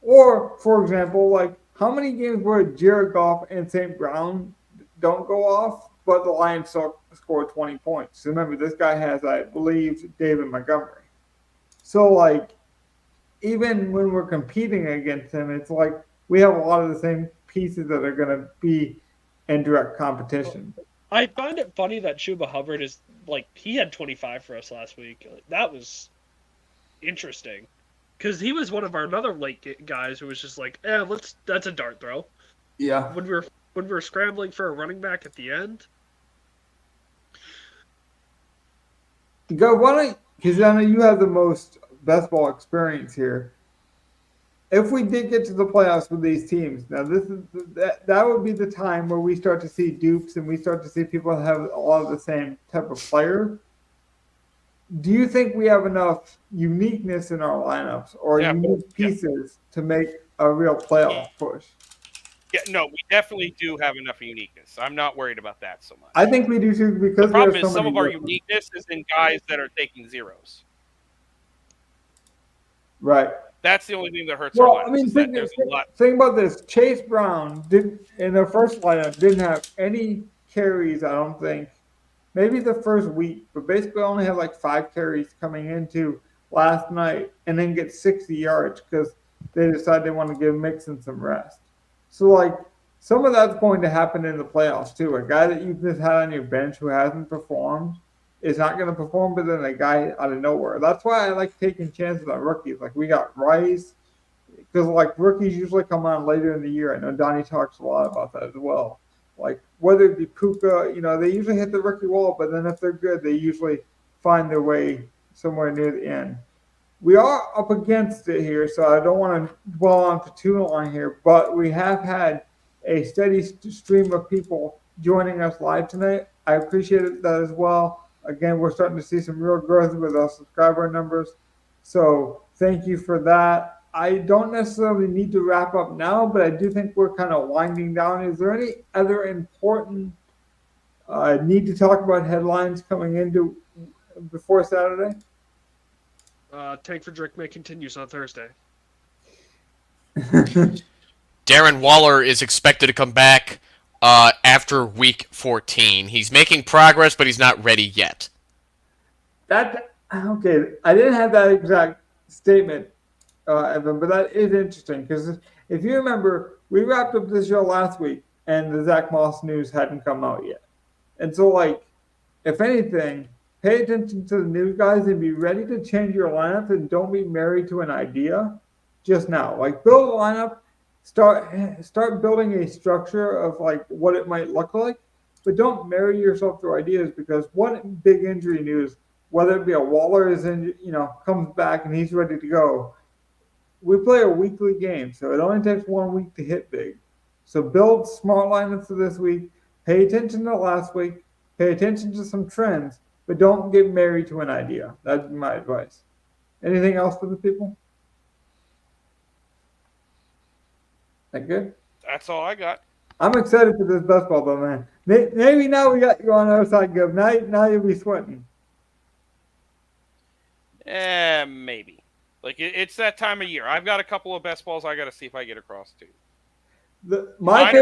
Or, for example, like how many games where Jared Goff and St. Brown don't go off, but the Lions still score 20 points? Remember, this guy has, I believe, David Montgomery. So, like, even when we're competing against him, it's like we have a lot of the same pieces that are going to be in direct competition. I find it funny that Chuba Hubbard is like he had 25 for us last week. That was interesting because he was one of our other late guys who was just like, that's a dart throw. Yeah. When we were scrambling for a running back at the end. Go, why don't, because I know you have the most best ball experience here. If we did get to the playoffs with these teams, now that would be the time where we start to see dupes and we start to see people have a lot of the same type of player. Do you think we have enough uniqueness in our lineups or unique pieces to make a real playoff push? Yeah, no, we definitely do have enough uniqueness. I'm not worried about that so much. I think we do too because the problem is some of our uniqueness is in guys that are taking zeros. Right. That's the only thing that hurts our lineup. I mean, think about this. Chase Brown in the first lineup didn't have any carries, I don't think. Maybe the first week, but basically only had like 5 carries coming into last night and then get 60 yards because they decided they want to give Mixon some rest. So, like, some of that's going to happen in the playoffs, too. A guy that you've just had on your bench who hasn't performed is not going to perform, but then a guy out of nowhere. That's why I like taking chances on rookies. Like, we got Rice, because, like, rookies usually come on later in the year. I know Donnie talks a lot about that as well. Like, whether it be Puka, they usually hit the rookie wall, but then if they're good, they usually find their way somewhere near the end. We are up against it here, so I don't want to dwell on for too long here, but we have had a steady stream of people joining us live tonight. I appreciate that as well. Again, we're starting to see some real growth with our subscriber numbers. So thank you for that. I don't necessarily need to wrap up now, but I do think we're kind of winding down. Is there any other important need to talk about headlines coming into before Saturday? Tank for Drake May continues on Thursday. Darren Waller is expected to come back after week 14. He's making progress, but he's not ready yet. Okay. I didn't have that exact statement, Evan, but that is interesting because if you remember, we wrapped up this show last week and the Zach Moss news hadn't come out yet. And so, like, if anything, pay attention to the news guys and be ready to change your lineup and don't be married to an idea just now. Like, build a lineup. Start building a structure of like what it might look like, but don't marry yourself to ideas because one big injury news, whether it be a Waller is comes back and he's ready to go. We play a weekly game, so it only takes 1 week to hit big. So build smart lineups for this week. Pay attention to last week. Pay attention to some trends, but don't get married to an idea. That'd be my advice. Anything else for the people? That good? That's all I got. I'm excited for this best ball, though, man. Maybe now we got you on our side, Gov. Now you'll be sweating. Maybe. Like it's that time of year. I've got a couple of best balls I got to see if I get across too. Mine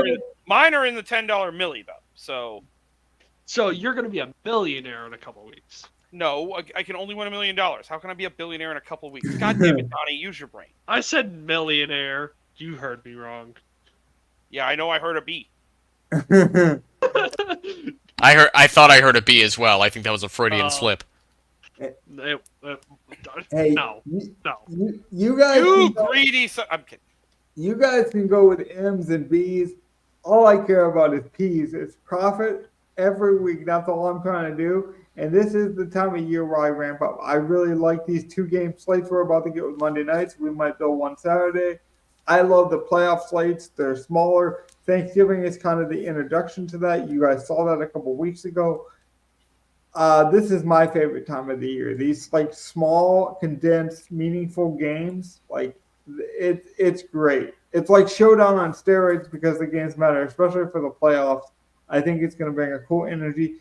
are in the $10 milli though. So you're going to be a billionaire in a couple weeks. No, I can only win $1 million. How can I be a billionaire in a couple of weeks? God damn it, Donnie, use your brain. I said millionaire. You heard me wrong. Yeah, I know. I heard a B. I thought I heard a B as well. I think that was a Freudian slip. Hey, no. You guys. You greedy. I'm kidding. You guys can go with M's and B's. All I care about is P's. It's profit every week. That's all I'm trying to do. And this is the time of year where I ramp up. I really like these 2-game slates we're about to get with Monday nights. We might go one Saturday. I love the playoff slates. They're smaller. Thanksgiving is kind of the introduction to that. You guys saw that a couple weeks ago. This is my favorite time of the year. These like small, condensed, meaningful games. Like it's great. It's like Showdown on steroids because the games matter, especially for the playoffs. I think it's going to bring a cool energy.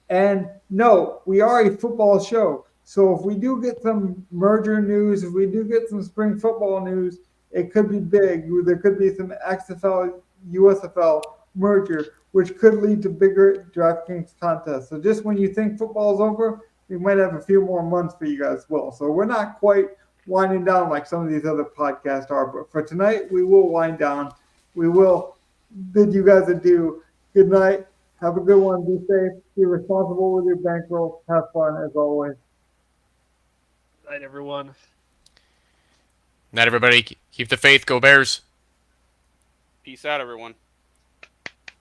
And no, we are a football show. So if we do get some merger news, if we do get some spring football news, it could be big. There could be some XFL, USFL merger, which could lead to bigger DraftKings contests. So just when you think football's over, we might have a few more months for you guys as well. So we're not quite winding down like some of these other podcasts are. But for tonight, we will wind down. We will bid you guys adieu. Good night. Have a good one. Be safe. Be responsible with your bankroll. Have fun as always. Night, everyone. Night, everybody. Keep the faith. Go Bears. Peace out, everyone.